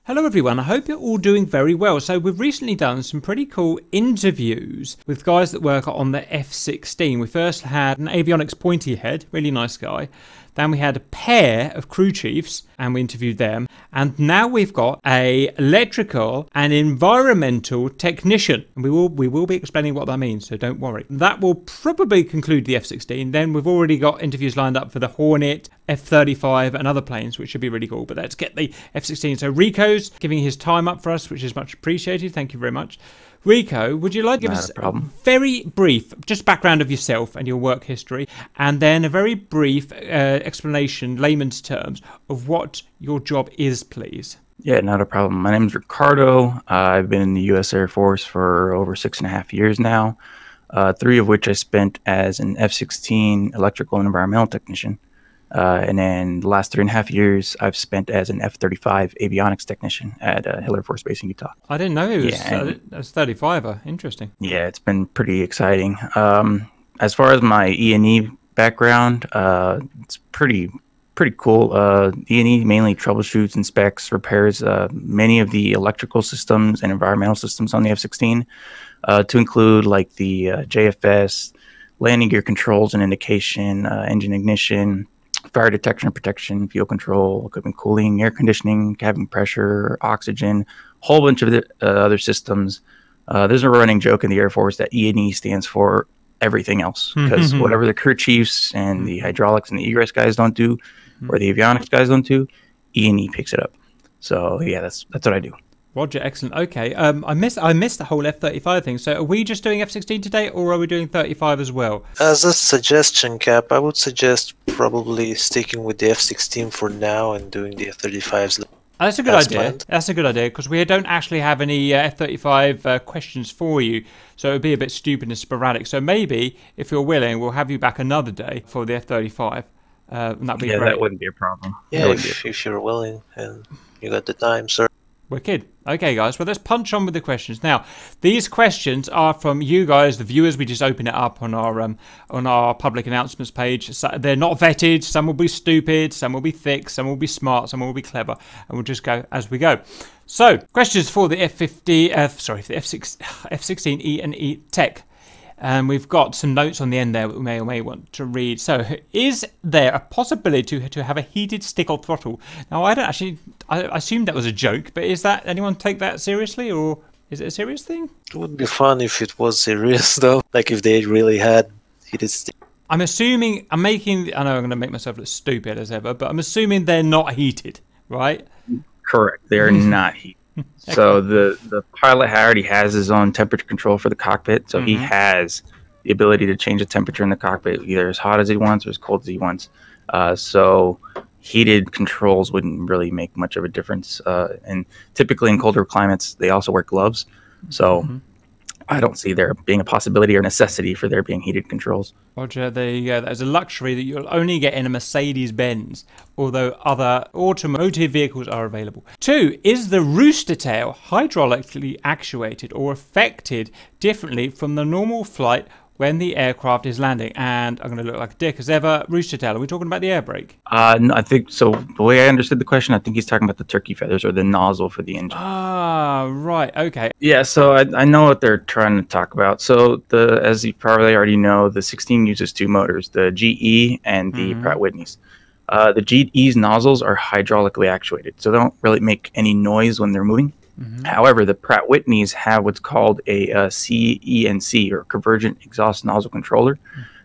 Hello everyone, I hope you're all doing very well. So we've recently done some pretty cool interviews with guys that work on the F-16. We first had an avionics pointy head, really nice guy. Then we had a pair of crew chiefs and we interviewed them. And now we've got a electrical and environmental technician. And we will be explaining what that means, so don't worry. That will probably conclude the F-16. Then we've already got interviews lined up for the Hornet, F-35 and other planes, which should be really cool. But let's get the F-16. So Rico's giving his time up for us, which is much appreciated. Thank you very much. Rico, would you like to give us a very brief, just background of yourself and your work history, and then a very brief explanation, layman's terms, of what your job is, please? Yeah, not a problem. My name is Ricardo. I've been in the U.S. Air Force for over 6.5 years now, 3 of which I spent as an F-16 electrical and environmental technician. And then the last 3.5 years, I've spent as an F-35 avionics technician at Hill Air Force Base in Utah. I didn't know it was 35er. Interesting. Yeah, it's been pretty exciting. As far as my E&E background, it's pretty cool. E&E mainly troubleshoots, inspects, repairs many of the electrical systems and environmental systems on the F-16, to include like the JFS, landing gear controls and indication, engine ignition, fire detection and protection, fuel control, equipment cooling, air conditioning, cabin pressure, oxygen, a whole bunch of the, other systems. There's a running joke in the Air Force that E&E stands for everything else, because whatever the crew chiefs and the hydraulics and the egress guys don't do, or the avionics guys don't do, E&E picks it up. So yeah, that's what I do. Roger, excellent. Okay, I missed the whole F-35 thing. So are we just doing F-16 today, or are we doing 35 as well? As a suggestion, Cap, I would suggest probably sticking with the F-16 for now and doing the F-35s. That's a good idea. That's a good idea, because we don't actually have any F-35 questions for you, so it would be a bit stupid and sporadic. So maybe, if you're willing, we'll have you back another day for the F-35. And that'd be great. That wouldn't be a problem. Yeah, if you're willing and you got the time, sir. Wicked. Okay, guys, well, let's punch on with the questions. Now, these questions are from you guys, the viewers. We just open it up on our public announcements page. So they're not vetted. Some will be stupid, some will be thick, some will be smart, some will be clever, and we'll just go as we go. So, questions for the F-16 E&E Tech. And we've got some notes on the end there that we may or may want to read. So, is there a possibility to have a heated stick or throttle? Now, I assumed that was a joke, but is that, anyone take that seriously, or is it a serious thing? It would be fun if it was serious, though. Like if they really had heated stick. I'm assuming, I know I'm going to make myself look stupid as ever, but I'm assuming they're not heated, right? Correct. They're not heated. So the pilot already has his own temperature control for the cockpit, so he has the ability to change the temperature in the cockpit either as hot as he wants or as cold as he wants. So heated controls wouldn't really make much of a difference. And typically in colder climates, they also wear gloves. So I don't see there being a possibility or necessity for there being heated controls. Roger, there you go. That is a luxury that you'll only get in a Mercedes-Benz, although other automotive vehicles are available. 2, is the rooster tail hydraulically actuated or affected differently from the normal flight when the aircraft is landing? And I'm going to look like a dick as ever. Rooster tail, are we talking about the air brake? No, I think so. The way I understood the question, I think he's talking about the turkey feathers or the nozzle for the engine. Ah, right. Okay. Yeah, so I know what they're trying to talk about. So as you probably already know, the 16 uses 2 motors, the GE and the Pratt Whitney's. The GE's nozzles are hydraulically actuated, so they don't really make any noise when they're moving. However, the Pratt Whitney's have what's called a CENC, or Convergent Exhaust Nozzle Controller,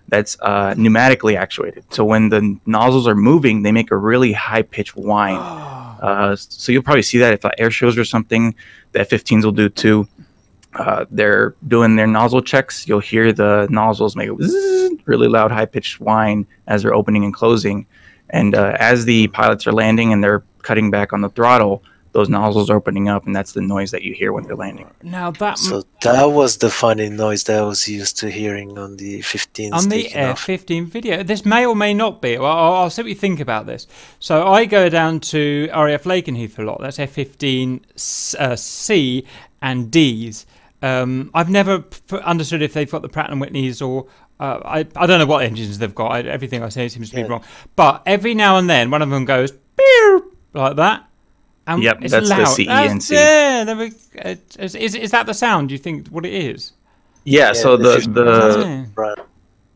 that's pneumatically actuated. So when the nozzles are moving, they make a really high-pitched whine. So you'll probably see that if air shows or something. The F-15s will do too. They're doing their nozzle checks. You'll hear the nozzles make a really loud, high-pitched whine as they're opening and closing. And as the pilots are landing and they're cutting back on the throttle, those nozzles are opening up, and that's the noise that you hear when they're landing. Now so that was the funny noise that I was used to hearing on the F-15. On the F-15 video. This may or may not be. Well, I'll see what you think about this. So I go down to RAF Lakenheath a lot. That's F-15C and Ds. I've never understood if they've got the Pratt & Whitney's or... I don't know what engines they've got. Everything I say seems to be wrong. But every now and then, one of them goes... like that. Yep, it's that's loud. the CENC. Yeah, is that the sound? Do you think what it is? Yeah, Yeah, so the 50% Right. right.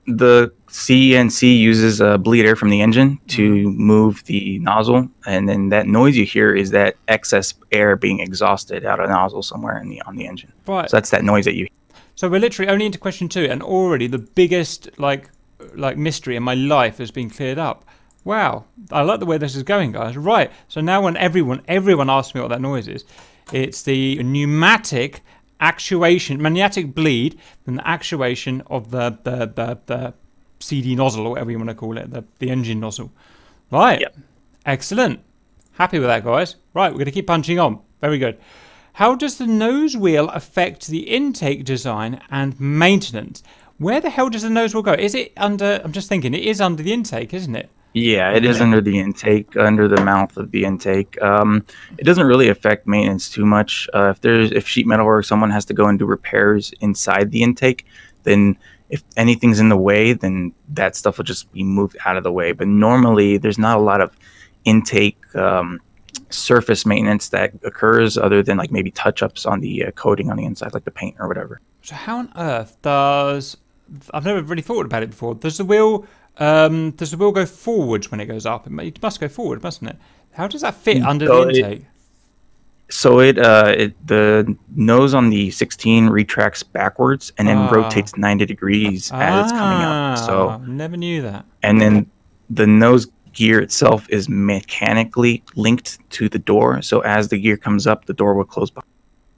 the CENC uses a bleed air from the engine to move the nozzle, and then that noise you hear is that excess air being exhausted out of the nozzle somewhere on the engine. Right. So that's that noise that you hear. So we're literally only into question 2, and already the biggest like mystery in my life has been cleared up. Wow, I like the way this is going, guys. Right. So now when everyone asks me what that noise is, it's the pneumatic bleed, and the actuation of the CD nozzle, or whatever you want to call it, the engine nozzle. Right. Yep. Excellent. Happy with that, guys. Right, we're going to keep punching on. Very good. How does the nose wheel affect the intake design and maintenance? Where the hell does the nose wheel go? Is it under... I'm just thinking, it is under the intake, isn't it? Yeah, it is under the intake, under the mouth of the intake. It doesn't really affect maintenance too much. If sheet metal or someone has to go and do repairs inside the intake, then if anything's in the way, then that stuff will just be moved out of the way. But normally, there's not a lot of intake surface maintenance that occurs other than like maybe touch-ups on the coating on the inside, like the paint or whatever. So how on earth does... I've never really thought about it before. Does the wheel go forwards when it goes up? It must go forward, mustn't it? How does that fit under the intake? The nose on the 16 retracts backwards and then rotates 90 degrees as it's coming up. So never knew that. And then the nose gear itself is mechanically linked to the door. So as the gear comes up, the door will close behind.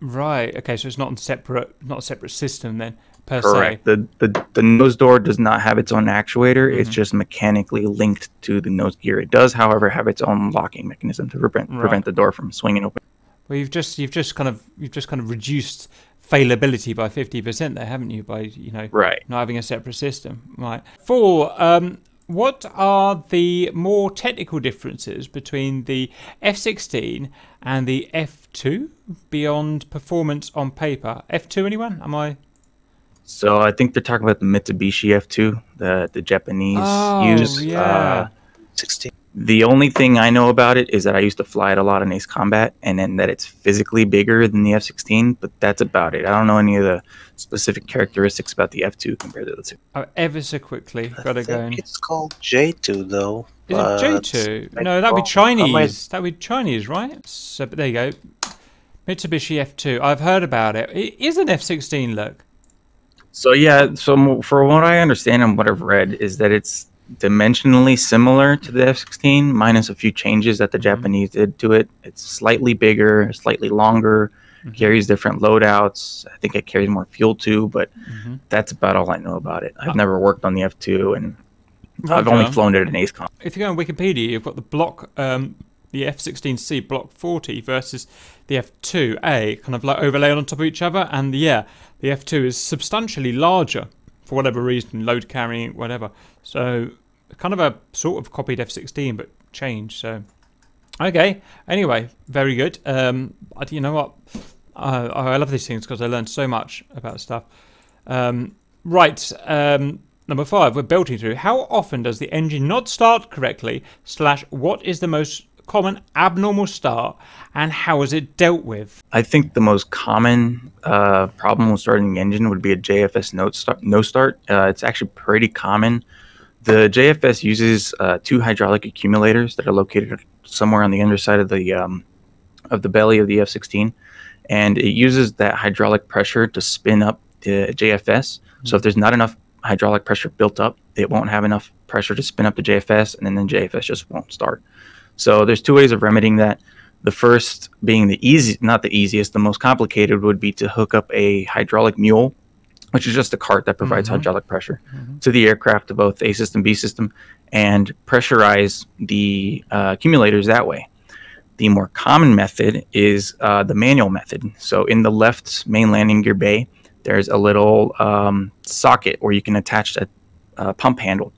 Right. Okay. So it's not a separate system then. Correct. The nose door does not have its own actuator. It's just mechanically linked to the nose gear. It does, however, have its own locking mechanism to prevent the door from swinging open. Well, you've just kind of reduced failability by 50% there, haven't you? By not having a separate system. Right. 4. What are the more technical differences between the F-16 and the F-2 beyond performance on paper? F-2, anyone? Am I? So I think they're talking about the Mitsubishi F2, the Japanese use. Yeah. 16. The only thing I know about it is that I used to fly it a lot in Ace Combat, and then that it's physically bigger than the F-16, but that's about it. I don't know any of the specific characteristics about the F2 compared to the 2. Oh, ever so quickly. Gotta go. It's called J2 though. Is it J2? No, that'd be Chinese. That'd be Chinese, right? So, but there you go. Mitsubishi F2. I've heard about it. It is an F-16 look. So yeah, so for what I understand and what I've read is that it's dimensionally similar to the F-16, minus a few changes that the Japanese did to it. It's slightly bigger, slightly longer, carries different loadouts. I think it carries more fuel too, but that's about all I know about it. I've never worked on the F2, and I've only flown it in Ace Combat. If you go on Wikipedia, you've got the block, the F-16C Block 40 versus the F-2A, kind of like overlaid on top of each other, and yeah, the F-2 is substantially larger for whatever reason, load carrying, whatever. So kind of a sort of copied F-16 but changed. So okay, anyway, very good. You know what? I love these things because I learned so much about stuff. Right, number 5, we're belting through. How often does the engine not start correctly? / what is the most common abnormal start, and how is it dealt with? I think the most common problem with starting the engine would be a JFS no start. It's actually pretty common. The JFS uses 2 hydraulic accumulators that are located somewhere on the underside of the belly of the F-16, and it uses that hydraulic pressure to spin up the JFS. So if there's not enough hydraulic pressure built up, it won't have enough pressure to spin up the JFS, and then the JFS just won't start. So there's 2 ways of remedying that. The first being not the easiest, the most complicated would be to hook up a hydraulic mule, which is just a cart that provides hydraulic pressure to the aircraft, to both A system, B system, and pressurize the accumulators that way. The more common method is the manual method. So in the left main landing gear bay, there's a little socket where you can attach a pump handle.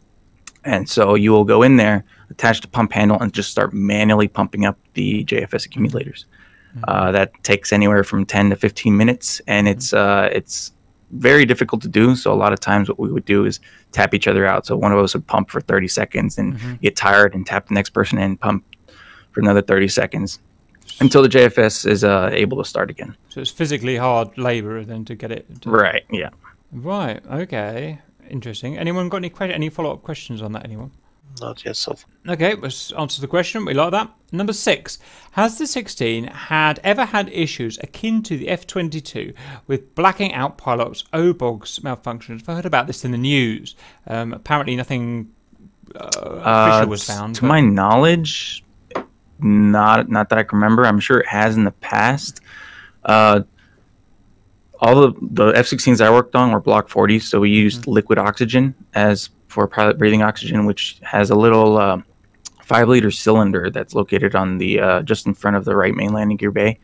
And so you will go in there, attach the pump handle, and just start manually pumping up the JFS accumulators. That takes anywhere from 10 to 15 minutes, and it's very difficult to do. So a lot of times what we would do is tap each other out. So one of us would pump for 30 seconds and get tired and tap the next person and pump for another 30 seconds. until the JFS is able to start again. So it's physically hard labor then to get it. Right. Yeah. Right. Okay. Interesting. Anyone got any follow-up questions on that? Anyone? Not yet so far. Okay, let's answer the question. We like that. Number 6. Has the 16 ever had issues akin to the F-22 with blacking out pilots, OBOGs malfunctions? I've heard about this in the news. Apparently nothing official was found. To my knowledge, not that I can remember. I'm sure it has in the past. All the F-16s I worked on were Block 40s, so we used liquid oxygen as for pilot breathing oxygen, which has a little 5-liter cylinder that's located on the just in front of the right main landing gear bay,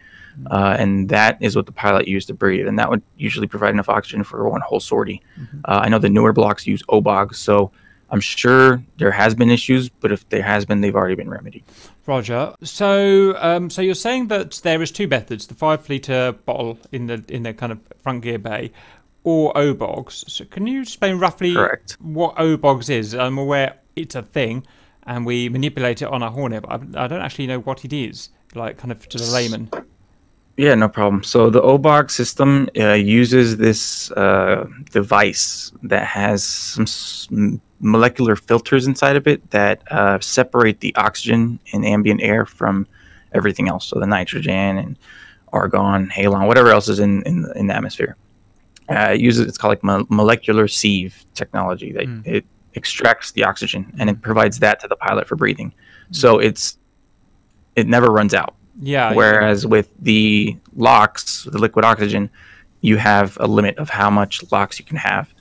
and that is what the pilot used to breathe, and that would usually provide enough oxygen for one whole sortie. I know the newer blocks use OBOGs, so I'm sure there has been issues, but if there has been, they've already been remedied. Roger. So, so you're saying that there is 2 methods: the 5-liter bottle in the kind of front gear bay, or OBOGs. So, can you explain roughly what OBOGs is? I'm aware it's a thing, and we manipulate it on our Hornet, but I don't actually know what it is. Like, kind of to the layman. Yeah, no problem. So the OBOG system uses this device that has some molecular filters inside of it that separate the oxygen in ambient air from everything else. So the nitrogen and argon, halon, whatever else is in the atmosphere. It's called like molecular sieve technology. That it extracts the oxygen and it provides that to the pilot for breathing. So it never runs out. Yeah. Whereas with the LOX, the liquid oxygen, you have a limit of how much LOX you can have.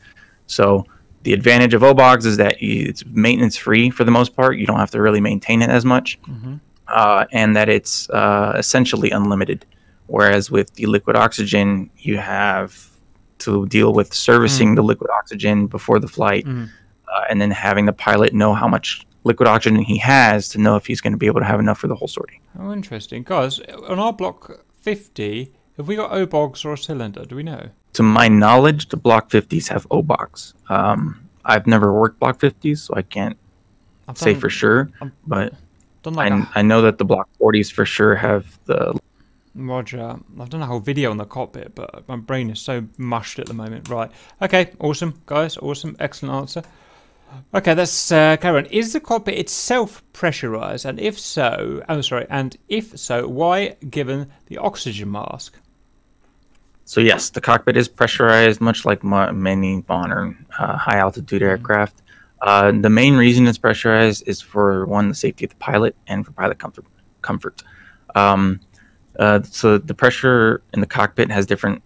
So the advantage of OBOGs is that it's maintenance free for the most part. You don't have to really maintain it as much, and that it's essentially unlimited. Whereas with the liquid oxygen, you have to deal with servicing the liquid oxygen before the flight, and then having the pilot know how much liquid oxygen he has to know if he's going to be able to have enough for the whole sortie. Oh, interesting. Guys, on our Block 50, have we got OBOGs or a cylinder? Do we know? To my knowledge, the Block 50s have OBOGs. I've never worked Block 50s, so I can't say for sure, but I know that the Block 40s for sure have the... Roger. I've done a whole video on the cockpit, but my brain is so mushed at the moment. Right. Okay, awesome, guys. Awesome. Excellent answer. Okay, let's carry on. Is the cockpit itself pressurized? And if so, why, given the oxygen mask? So yes, the cockpit is pressurized, much like many modern high-altitude aircraft. The main reason it's pressurized is for, one, the safety of the pilot and for pilot comfort. So the pressure in the cockpit has different,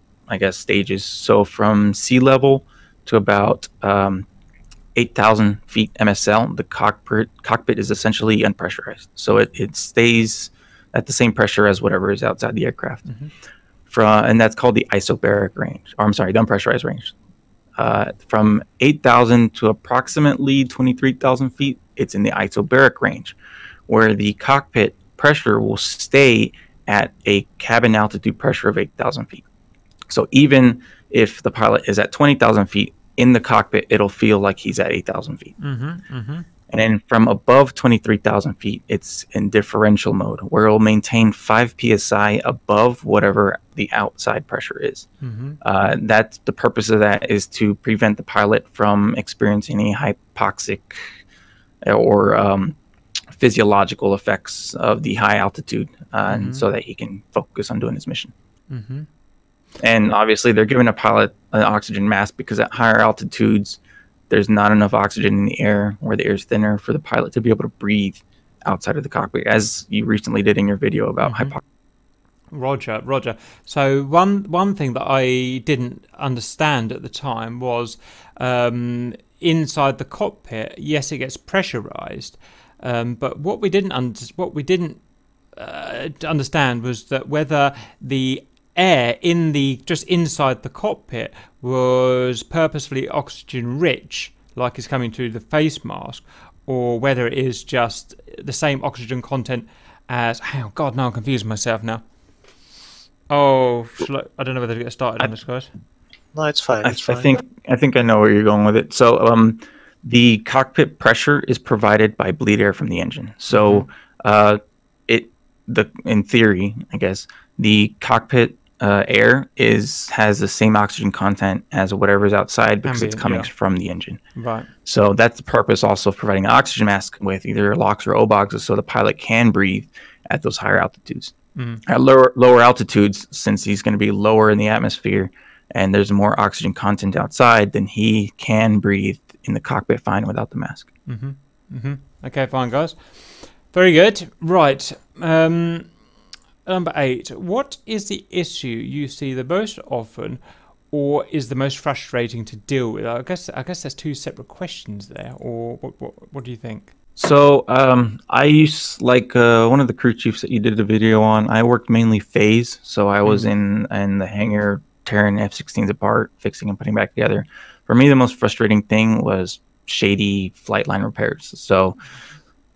stages. So from sea level to about 8,000 feet MSL, the cockpit is essentially unpressurized. So it stays at the same pressure as whatever is outside the aircraft. And that's called the isobaric range, the unpressurized range. From 8,000 to approximately 23,000 feet, it's in the isobaric range, where the cockpit pressure will stay at a cabin altitude pressure of 8,000 feet. So even if the pilot is at 20,000 feet, in the cockpit, it'll feel like he's at 8,000 feet. And then from above 23,000 feet, it's in differential mode, where it'll maintain 5 psi above whatever the outside pressure is. That's the purpose of that, is to prevent the pilot from experiencing any hypoxic or physiological effects of the high altitude, and so that he can focus on doing his mission. And obviously, they're giving a pilot an oxygen mask because at higher altitudes, there's not enough oxygen in the air, where the air is thinner, for the pilot to be able to breathe outside of the cockpit, as you recently did in your video about hypoxia. Roger. So one thing that I didn't understand at the time was inside the cockpit, yes, it gets pressurized, but what we didn't understand was that whether the air just inside the cockpit was purposefully oxygen rich, like is coming through the face mask, or whether it is just the same oxygen content as... Oh God, now I'm confusing myself now. Oh, I don't know whether to get started on this, guys. No, it's fine. I think I know where you're going with it. So the cockpit pressure is provided by bleed air from the engine. So in theory, I guess, the cockpit air has the same oxygen content as whatever's outside because it's Ambient, coming yeah. from the engine. Right. So that's the purpose also of providing an oxygen mask with either LOX or O-boxes so the pilot can breathe at those higher altitudes. At lower altitudes, since he's going to be lower in the atmosphere and there's more oxygen content outside, then he can breathe in the cockpit fine without the mask. Okay, fine, guys. Very good. Right. Number 8. What is the issue you see the most often, or is the most frustrating to deal with? I guess there's two separate questions there. Or what do you think? So I used one of the crew chiefs that you did a video on. I worked mainly phase, so I was in the hangar tearing F-16s apart, fixing and putting back together. For me, the most frustrating thing was shady flight line repairs. So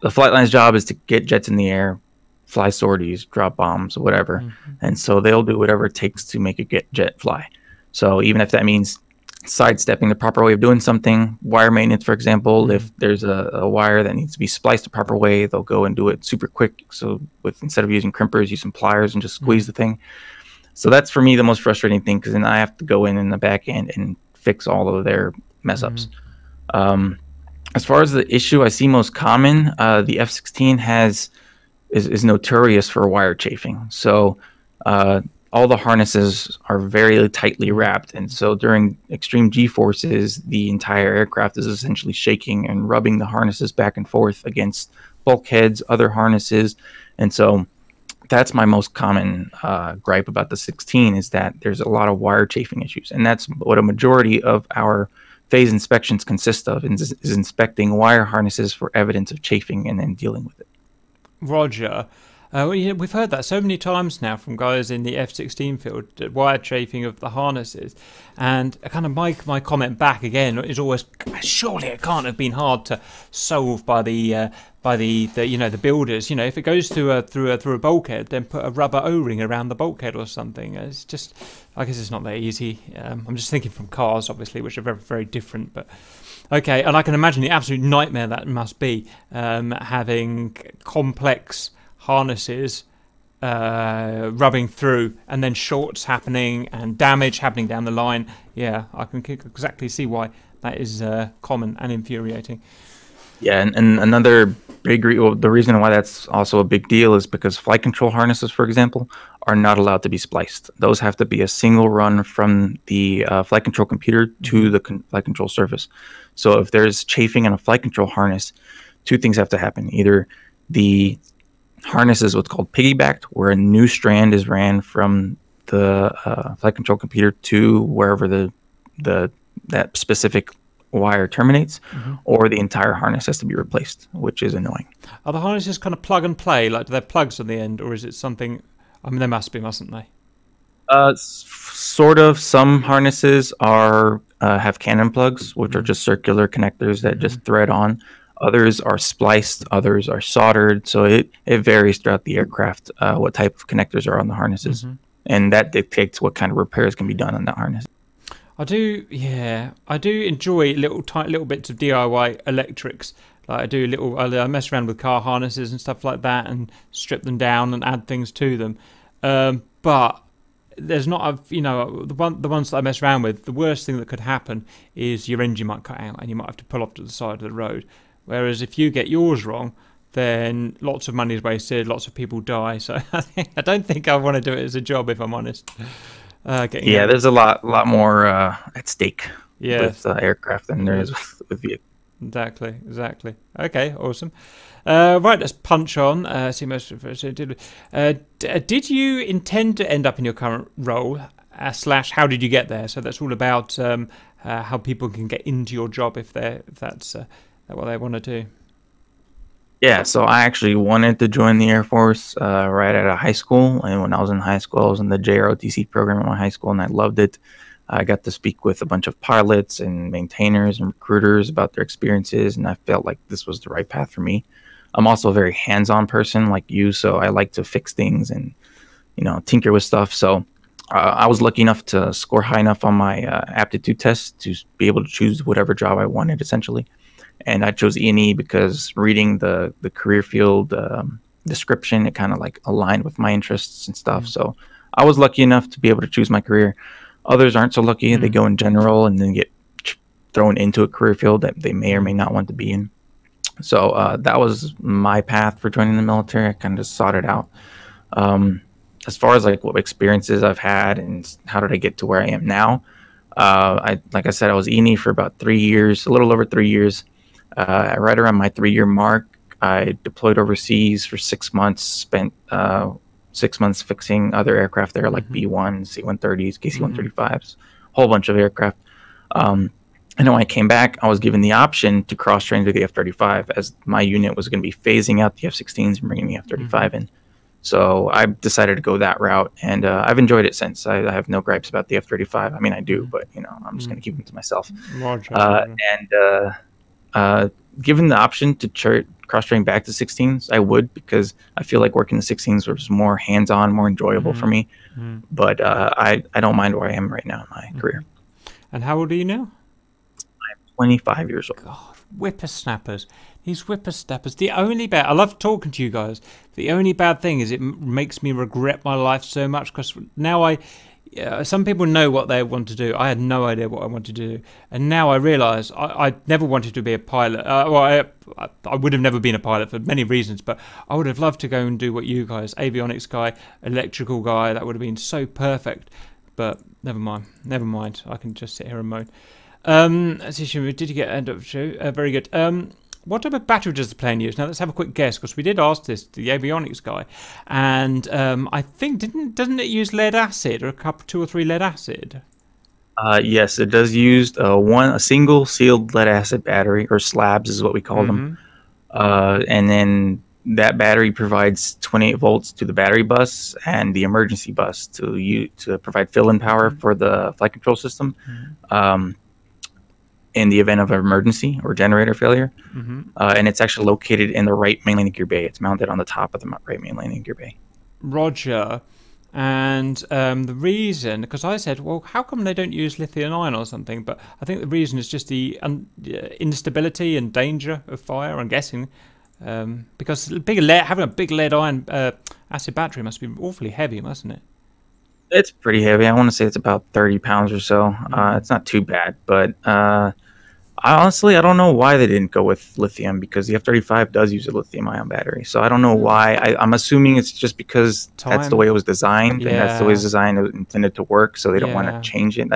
the flight line's job is to get jets in the air, fly sorties, drop bombs, whatever. And so they'll do whatever it takes to make a jet fly. So even if that means sidestepping the proper way of doing something, wire maintenance, for example, if there's a wire that needs to be spliced the proper way, they'll go and do it super quick. So instead of using crimpers, use some pliers and just squeeze the thing. So that's for me the most frustrating thing, because then I have to go in the back end and fix all of their mess ups. As far as the issue I see most common, the F-16 is notorious for wire chafing. So all the harnesses are very tightly wrapped, and so during extreme G-forces, the entire aircraft is essentially shaking and rubbing the harnesses back and forth against bulkheads, other harnesses, and so that's my most common gripe about the 16 is that there's a lot of wire chafing issues, and that's what a majority of our phase inspections consist of, is inspecting wire harnesses for evidence of chafing and then dealing with it. Roger. We've heard that so many times now from guys in the F-16 field, wire chafing of the harnesses, and kind of my comment back again is always, surely it can't have been hard to solve by the builders. If it goes through a bulkhead, then put a rubber O-ring around the bulkhead or something. It's just, I guess it's not that easy. I'm just thinking from cars, obviously, which are very, very different, but. Okay, and I can imagine the absolute nightmare that must be, having complex harnesses rubbing through and then shorts happening and damage happening down the line. Yeah, I can exactly see why that is common and infuriating. Yeah, and another big the reason why that's also a big deal is because flight control harnesses, for example, are not allowed to be spliced. Those have to be a single run from the flight control computer to the flight control surface. So if there's chafing in a flight control harness, two things have to happen. Either the harness is what's called piggybacked, where a new strand is ran from the flight control computer to wherever that specific wire terminates, or the entire harness has to be replaced, which is annoying. Are the harnesses kind of plug and play, like do they have plugs on the end, or is it something? I mean, they must be, mustn't they? Sort of. Some harnesses have cannon plugs, which are just circular connectors that just thread on. Others are spliced, others are soldered, so it varies throughout the aircraft what type of connectors are on the harnesses, and that dictates what kind of repairs can be done on that harness. I do enjoy little bits of DIY electrics. Like I mess around with car harnesses and stuff like that, and strip them down and add things to them. But there's not the ones that I mess around with. The worst thing that could happen is your engine might cut out, and you might have to pull off to the side of the road. Whereas if you get yours wrong, then lots of money is wasted, lots of people die. So I don't think I want to do it as a job, if I'm honest. There's a lot more at stake with aircraft than there is with vehicles. Exactly. Okay, awesome. Right, let's punch on. Did you intend to end up in your current role? / how did you get there? So that's all about how people can get into your job if that's what they want to do. Yeah, so I actually wanted to join the Air Force right out of high school. And when I was in high school, I was in the JROTC program at my high school, and I loved it. I got to speak with a bunch of pilots and maintainers and recruiters about their experiences, and I felt like this was the right path for me. I'm also a very hands-on person like you, so I like to fix things and tinker with stuff. So I was lucky enough to score high enough on my aptitude test to be able to choose whatever job I wanted, essentially. And I chose E&E because reading the career field description. It kind of like aligned with my interests and stuff. So I was lucky enough to be able to choose my career. Others aren't so lucky. They go in general and then get thrown into a career field that they may or may not want to be in. So that was my path for joining the military. I kind of just sought it out. As far as like what experiences I've had and how did I get to where I am now, like I said, I was ENE for about 3 years, a little over 3 years. Right around my 3-year mark, I deployed overseas for 6 months, spent 6 months fixing other aircraft there, like B-1s, C-130s, KC-135s, whole bunch of aircraft. And then when I came back, I was given the option to cross-train to the F-35 as my unit was going to be phasing out the F-16s and bringing the F-35 in. So I decided to go that route, and I've enjoyed it since. I have no gripes about the F-35. I mean, I do, but, you know, I'm just going to keep them to myself. Given the option to cross-train back to 16s, I would, because I feel like working the 16s was more hands-on, more enjoyable for me. But I don't mind where I am right now in my career. And how old are you now? 25 years old. God, whippersnappers. These whippersnappers. The only bad... I love talking to you guys. The only bad thing is it makes me regret my life so much, because now some people know what they want to do. I had no idea what I wanted to do. And now I realise I never wanted to be a pilot. I would have never been a pilot for many reasons, but I would have loved to go and do what you guys, avionics guy, electrical guy, that would have been so perfect. But never mind. Never mind. I can just sit here and moan. Did you get end of show? Very good. What type of battery does the plane use? Now let's have a quick guess, because we did ask this to the avionics guy, and I think doesn't it use lead acid, or a 2 or 3 lead acid? Yes, it does use a single sealed lead acid battery, or slabs is what we call them, and then that battery provides 28 volts to the battery bus and the emergency bus to provide fill-in power for the flight control system. In the event of an emergency or generator failure. And it's actually located in the right main landing gear bay. It's mounted on the top of the right main landing gear bay. Roger. And the reason, because I said, well, how come they don't use lithium ion or something? But I think the reason is just the instability and danger of fire, I'm guessing. Because having a big lead ion acid battery must be awfully heavy, mustn't it? It's pretty heavy. I want to say it's about 30 pounds or so. It's not too bad, but I don't know why they didn't go with lithium, because the F-35 does use a lithium-ion battery. So I don't know why. I'm assuming it's just because that's the way it was designed, and that's the way it was designed, it was intended to work. So they don't want to change it.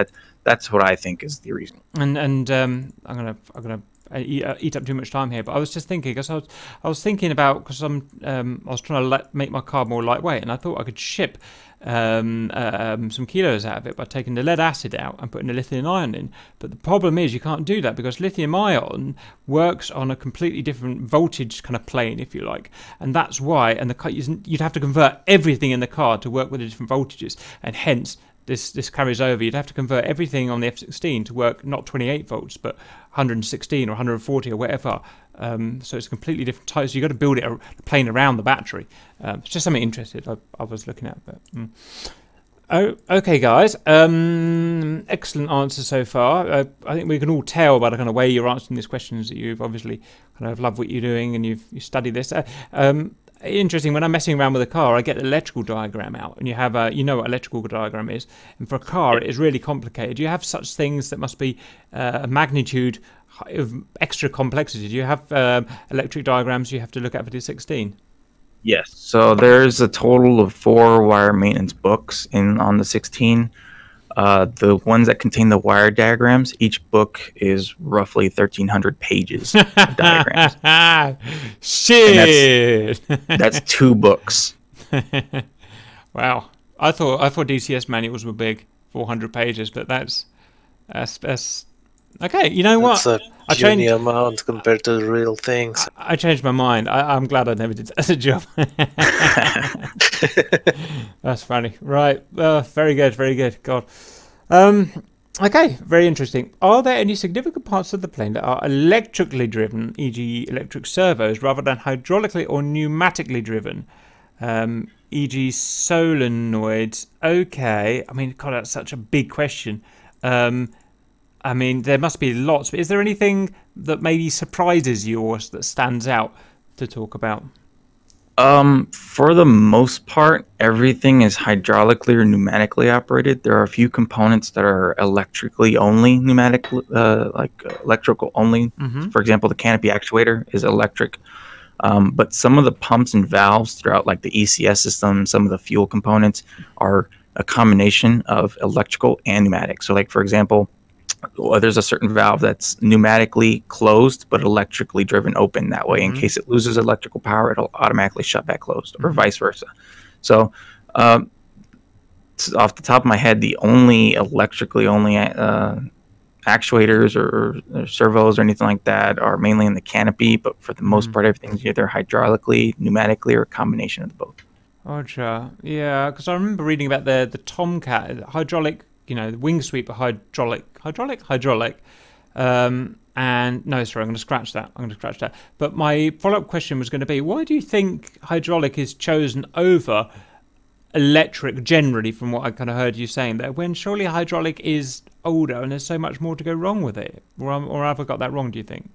That's what I think is the reason. And I'm gonna eat up too much time here, but I was just thinking, because I was thinking about, because I was trying to make my car more lightweight, and I thought I could ship some kilos out of it by taking the lead acid out and putting the lithium ion in. But the problem is you can't do that, because lithium ion works on a completely different voltage kind of plane, if you like, and that's why. And the car, you'd have to convert everything in the car to work with the different voltages, and hence this carries over. You'd have to convert everything on the F-16 to work not 28 volts but 116 or 140 or whatever. So it's a completely different type. So you've got to build the plane around the battery. It's just something interesting I was looking at. But oh, okay, guys. Excellent answer so far. I think we can all tell by the kind of way you're answering these questions that you've obviously kind of love what you're doing and you study this. Interesting, when I'm messing around with a car, I get the electrical diagram out, and you have you know what electrical diagram is, and for a car it is really complicated. You have such things that must be a magnitude of extra complexity. Do you have electric diagrams you have to look at for the 16? Yes, so there's a total of 4 wire maintenance books on the 16. The ones that contain the wire diagrams, each book is roughly 1,300 pages of diagrams. Shit! That's 2 books. Wow. I thought DCS manuals were big, 400 pages, but that's okay. You know what? That's a puny amount compared to the real things. I changed my mind. I'm glad I never did that as a job. That's funny. Right. Very good. Very good. God. Okay. Very interesting. Are there any significant parts of the plane that are electrically driven, e.g., electric servos, rather than hydraulically or pneumatically driven, e.g., solenoids? Okay. I mean, God, that's such a big question. I mean, there must be lots, but is there anything that maybe surprises you or that stands out to talk about? For the most part, everything is hydraulically or pneumatically operated. There are a few components that are electrically only, electrical only. Mm-hmm. For example, the canopy actuator is electric. But some of the pumps and valves throughout, like the ECS system, some of the fuel components are a combination of electrical and pneumatic. So, like for example, there's a certain valve that's pneumatically closed but electrically driven open. That way, in case it loses electrical power, it'll automatically shut back closed, or vice versa. So, off the top of my head, the only electrically only actuators or servos or anything like that are mainly in the canopy, but for the most part, everything's either hydraulically, pneumatically, or a combination of both. Gotcha. Yeah, because I remember reading about the Tomcat hydraulic, the wing sweep hydraulic. And no, sorry, I'm going to scratch that. But my follow-up question was going to be, why do you think hydraulic is chosen over electric generally, from what I kind of heard you saying there, when surely hydraulic is older and there's so much more to go wrong with it? Or have I got that wrong, do you think?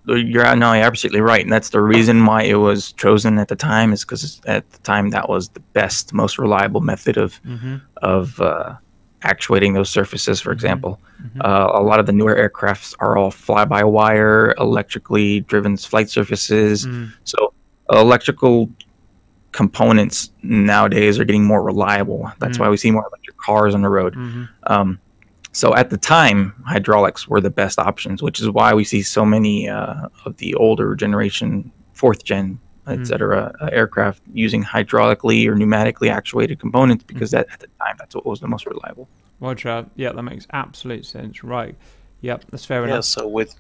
You're absolutely right, and that's the reason why it was chosen at the time, is because at the time that was the best, most reliable method of actuating those surfaces. For example, a lot of the newer aircrafts are all fly-by-wire, electrically driven flight surfaces. So electrical components nowadays are getting more reliable. That's why we see more electric cars on the road. So at the time, hydraulics were the best options, which is why we see so many of the older generation, fourth gen, etc., aircraft using hydraulically or pneumatically actuated components, because at the time, that's what was the most reliable. Roger. Yeah, that makes absolute sense. Right. Yep, that's fair enough. Yeah, so with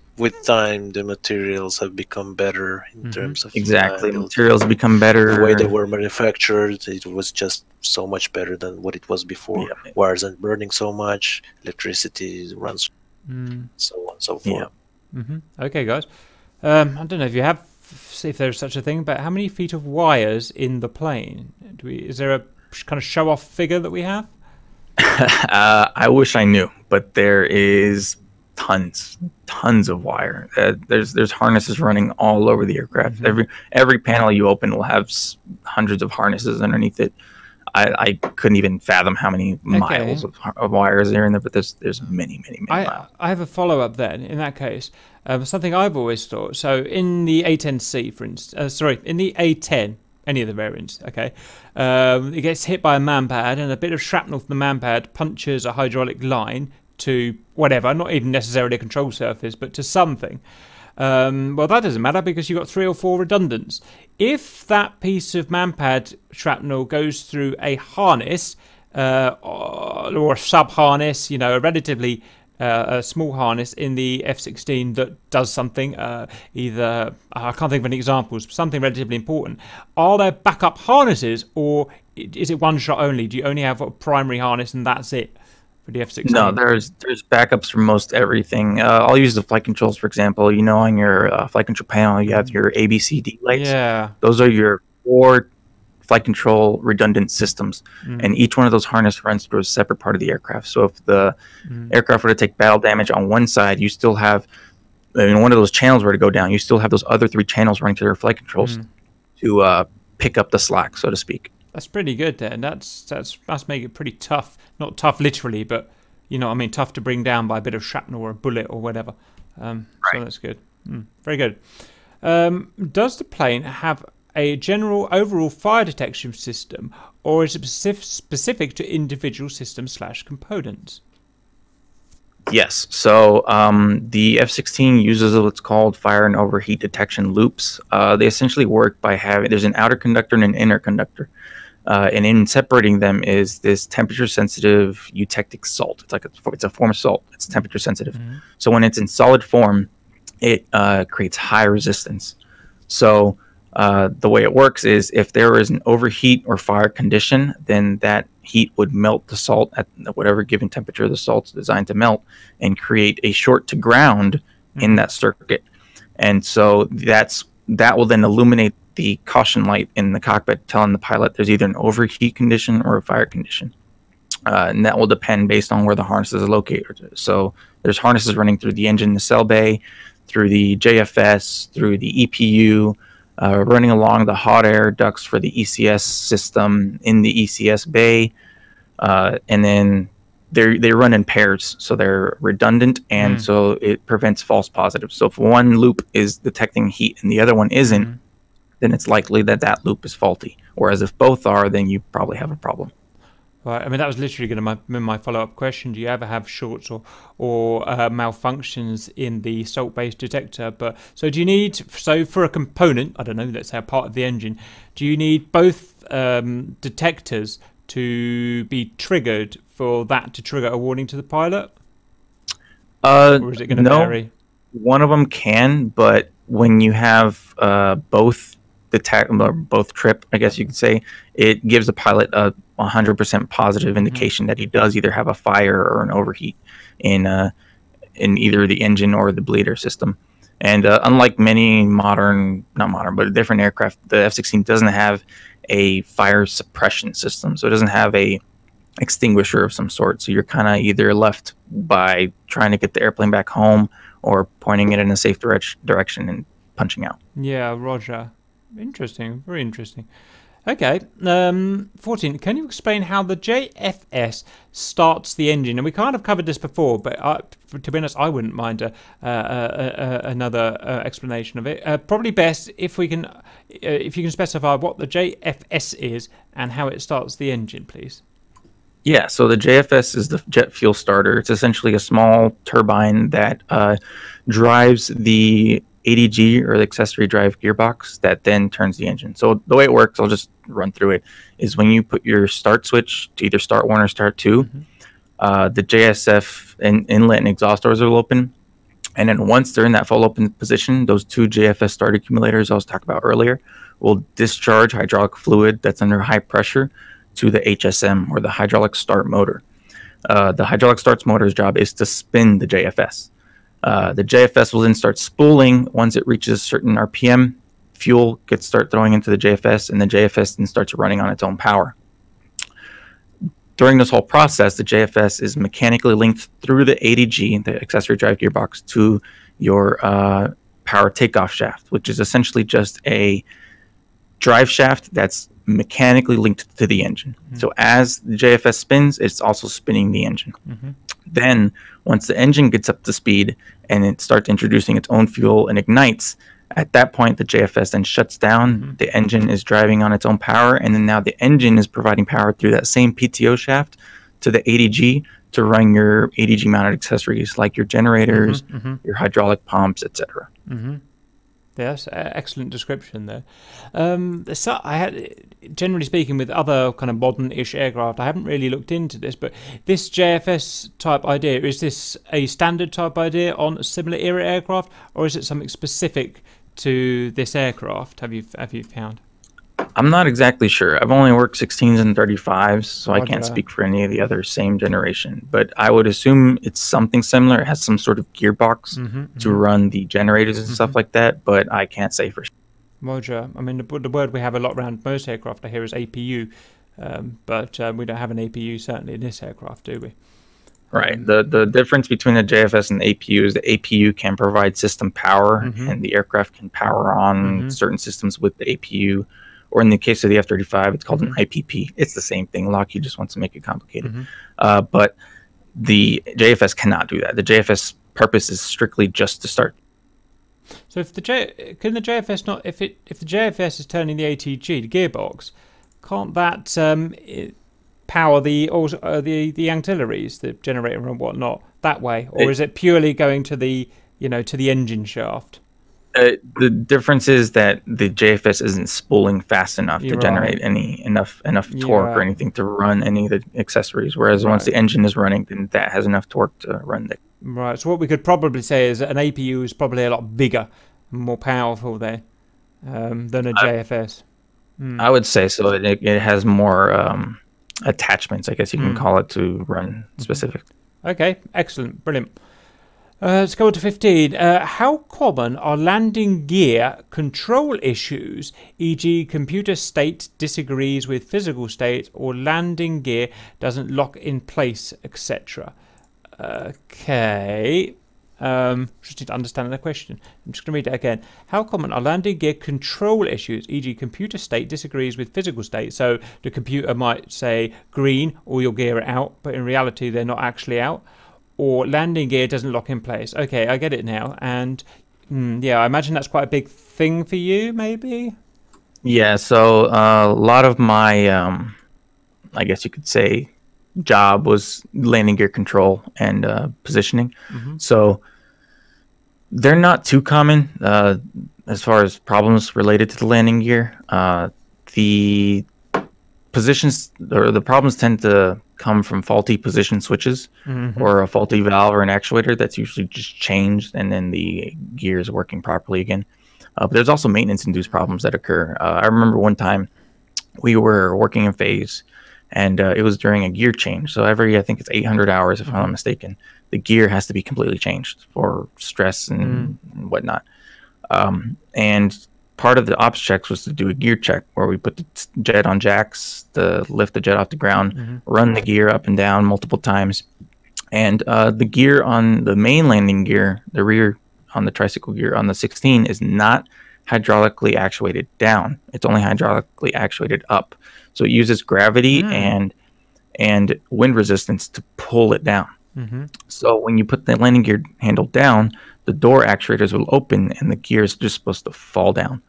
time, the materials have become better in terms of Exactly, the materials have become better. The way they were manufactured, it was just so much better than what it was before. Wires aren't burning so much, electricity runs, so on and so forth. Okay, guys. I don't know if you have, if there's such a thing, but how many feet of wires in the plane? Is there a kind of show-off figure that we have? I wish I knew, but there is tons of wire. There's harnesses running all over the aircraft. Every panel you open will have hundreds of harnesses underneath it. I couldn't even fathom how many miles of wires are in there, but there's many miles. I have a follow-up then, in that case. Something I've always thought. So in the A10C, for instance, in the A10, any of the variants, it gets hit by a manpad, and a bit of shrapnel from the manpad punctures a hydraulic line to whatever, not even necessarily a control surface, but to something. Well, that doesn't matter because you've got 3 or 4 redundants. If that piece of manpad shrapnel goes through a harness or a sub-harness, a relatively a small harness in the F-16 that does something, either, I can't think of any examples, something relatively important, are there backup harnesses, or is it one shot only? Do you only have a primary harness and that's it for the F-16? No, there's backups for most everything. I'll use the flight controls, for example. On your flight control panel, you have your A, B, C, D lights. Yeah. Those are your 4 flight control redundant systems, and each one of those harnesses runs through a separate part of the aircraft. So if the aircraft were to take battle damage on one side, you still have, one of those channels were to go down, you still have those other 3 channels running to their flight controls to pick up the slack, so to speak. That's pretty good then. That's make it pretty tough. Not tough literally, but tough to bring down by a bit of shrapnel or a bullet or whatever. So that's good. Very good. Does the plane have a general overall fire detection system, or is it specific to individual systems/components? Yes. So the F-16 uses what's called fire and overheat detection loops. They essentially work by there's an outer conductor and an inner conductor. And in separating them is this temperature-sensitive eutectic salt. It's a form of salt. It's temperature-sensitive. So when it's in solid form, it creates high resistance. So the way it works is if there is an overheat or fire condition, then that heat would melt the salt at whatever given temperature the salt's designed to melt and create a short to ground in that circuit. And so that will then illuminate the caution light in the cockpit, telling the pilot there's either an overheat condition or a fire condition. And that will depend based on where the harnesses are located. So there's harnesses running through the engine nacelle bay, through the JFS, through the EPU, running along the hot air ducts for the ECS system in the ECS bay, and then they run in pairs, so they're redundant, and so it prevents false positives. So if one loop is detecting heat and the other one isn't, then it's likely that that loop is faulty. Whereas if both are, then you probably have a problem. Right. I mean, that was literally going to be my follow-up question. Do you ever have shorts or malfunctions in the salt-based detector? But so do you need, so for a component, I don't know, let's say a part of the engine, do you need both detectors to be triggered for that to trigger a warning to the pilot? Or is it going to vary? One of them can, but when you have both both trip, I guess you could say, it gives the pilot a 100% positive indication that he does either have a fire or an overheat in either the engine or the bleeder system. And unlike many different aircraft, the F-16 doesn't have a fire suppression system, so it doesn't have a extinguisher of some sort. So you're kind of either left by trying to get the airplane back home or pointing it in a safe direction and punching out. Yeah, roger. Interesting, very interesting. Okay, 14. Can you explain how the JFS starts the engine? And we kind of covered this before, but to be honest, I wouldn't mind another explanation of it. Probably best if you can specify what the JFS is and how it starts the engine, please. Yeah, so the JFS is the jet fuel starter. It's essentially a small turbine that drives the ADG, or the accessory drive gearbox, that then turns the engine. So the way it works, I'll just run through it, is when you put your start switch to either start 1 or start 2, the JSF inlet and exhaust doors will open. And then once they're in that full open position, those 2 JFS start accumulators I was talking about earlier will discharge hydraulic fluid that's under high pressure to the HSM, or the hydraulic start motor. The hydraulic starts motor's job is to spin the JFS. The JFS will then start spooling once it reaches a certain RPM. Fuel gets throwing into the JFS, and the JFS then starts running on its own power. During this whole process, the JFS is mechanically linked through the ADG, the accessory drive gearbox, to your power takeoff shaft, which is essentially just a drive shaft that's mechanically linked to the engine. So as the JFS spins, it's also spinning the engine. Then, once the engine gets up to speed and it starts introducing its own fuel and ignites, at that point the JFS then shuts down, the engine is driving on its own power, and then now the engine is providing power through that same PTO shaft to the ADG to run your ADG mounted accessories like your generators, your hydraulic pumps, etc. Yes, excellent description there. So I had, generally speaking, with other kind of modern-ish aircraft, I haven't really looked into this, but this JFS type idea, is this a standard type idea on a similar era aircraft, or is it something specific to this aircraft? Have you found? I'm not exactly sure. I've only worked 16s and 35s, so I can't speak for any of the other same generation. But I would assume it's something similar. It has some sort of gearbox to run the generators and stuff like that, but I can't say for sure. Roger. I mean, the word we have a lot around most aircraft I hear is APU, but we don't have an APU certainly in this aircraft, do we? Right. The difference between the JFS and the APU is the APU can provide system power, and the aircraft can power on certain systems with the APU. Or in the case of the F-35, it's called an IPP. It's the same thing. Lockheed just wants to make it complicated. But the JFS cannot do that. The JFS purpose is strictly just to start. So if the JFS not, if the JFS is turning the ATG, the gearbox, can't that power the auxiliaries, the generator and whatnot, that way, or is it purely going to the to the engine shaft? The difference is that the JFS isn't spooling fast enough to generate enough torque or anything to run any of the accessories. Whereas once the engine is running, then that has enough torque to run the. Right. So what we could probably say is that an APU is probably a lot bigger, and more powerful there than a JFS. I would say so. It has more attachments, I guess you can call it, to run specific. Okay. Excellent. Brilliant. Let's go on to 15. How common are landing gear control issues, e.g. computer state disagrees with physical state, or landing gear doesn't lock in place, etc.? Okay. Just need to understand the question. I'm just going to read it again. How common are landing gear control issues, e.g. computer state disagrees with physical state? So the computer might say green, all your gear are out, but in reality they're not actually out. Or landing gear doesn't lock in place. Okay, I get it now. And yeah, I imagine that's quite a big thing for you, maybe? Yeah, so a lot of my, I guess you could say, job was landing gear control and positioning. So they're not too common as far as problems related to the landing gear. The positions or the problems tend to come from faulty position switches or a faulty valve or an actuator that's usually just changed and then the gear is working properly again. But there's also maintenance-induced problems that occur. I remember one time we were working in phase, and it was during a gear change. So I think it's 800 hours, if I'm not mistaken, the gear has to be completely changed for stress and whatnot. And part of the ops checks was to do a gear check where we put the jet on jacks to lift the jet off the ground, run the gear up and down multiple times. And the gear on the main landing gear, the rear on the tricycle gear on the 16 is not hydraulically actuated down. It's only hydraulically actuated up. So it uses gravity and wind resistance to pull it down. So when you put the landing gear handle down, the door actuators will open and the gear is just supposed to fall down.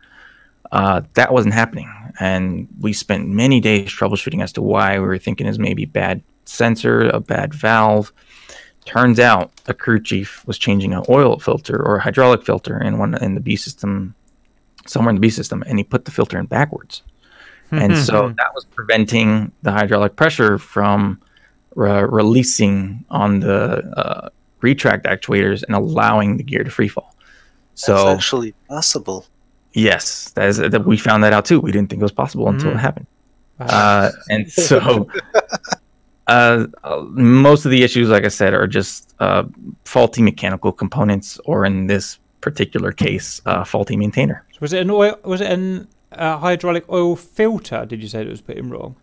That wasn't happening. And we spent many days troubleshooting as to why. We were thinking is maybe bad sensor, a bad valve. Turns out a crew chief was changing an oil filter or a hydraulic filter in the B system, somewhere in the B system, and he put the filter in backwards. And so that was preventing the hydraulic pressure from releasing on the retract actuators and allowing the gear to free fall. So that's actually possible. Yes, that we found that out too. We didn't think it was possible until it happened. And so most of the issues, like I said, are just faulty mechanical components, or in this particular case, faulty maintainer. So was it an oil? Was it an hydraulic oil filter? Did you say it was put in wrong?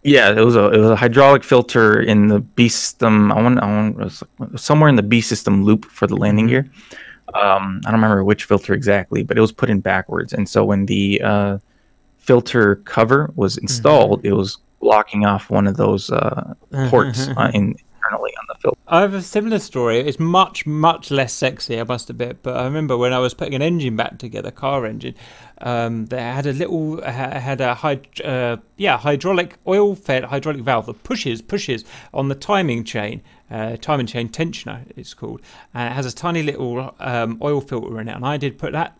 Yeah, it was a hydraulic filter in the B system. It was somewhere in the B system loop for the landing gear. I don't remember which filter exactly, but it was put in backwards. And so when the filter cover was installed, it was blocking off one of those ports internally on the filter. I have a similar story. It's much, much less sexy, I must admit. But I remember when I was putting an engine back together, car engine, they had a little, hydraulic oil-fed hydraulic valve that pushes on the timing chain tensioner, it's called. And it has a tiny little oil filter in it, and I did put that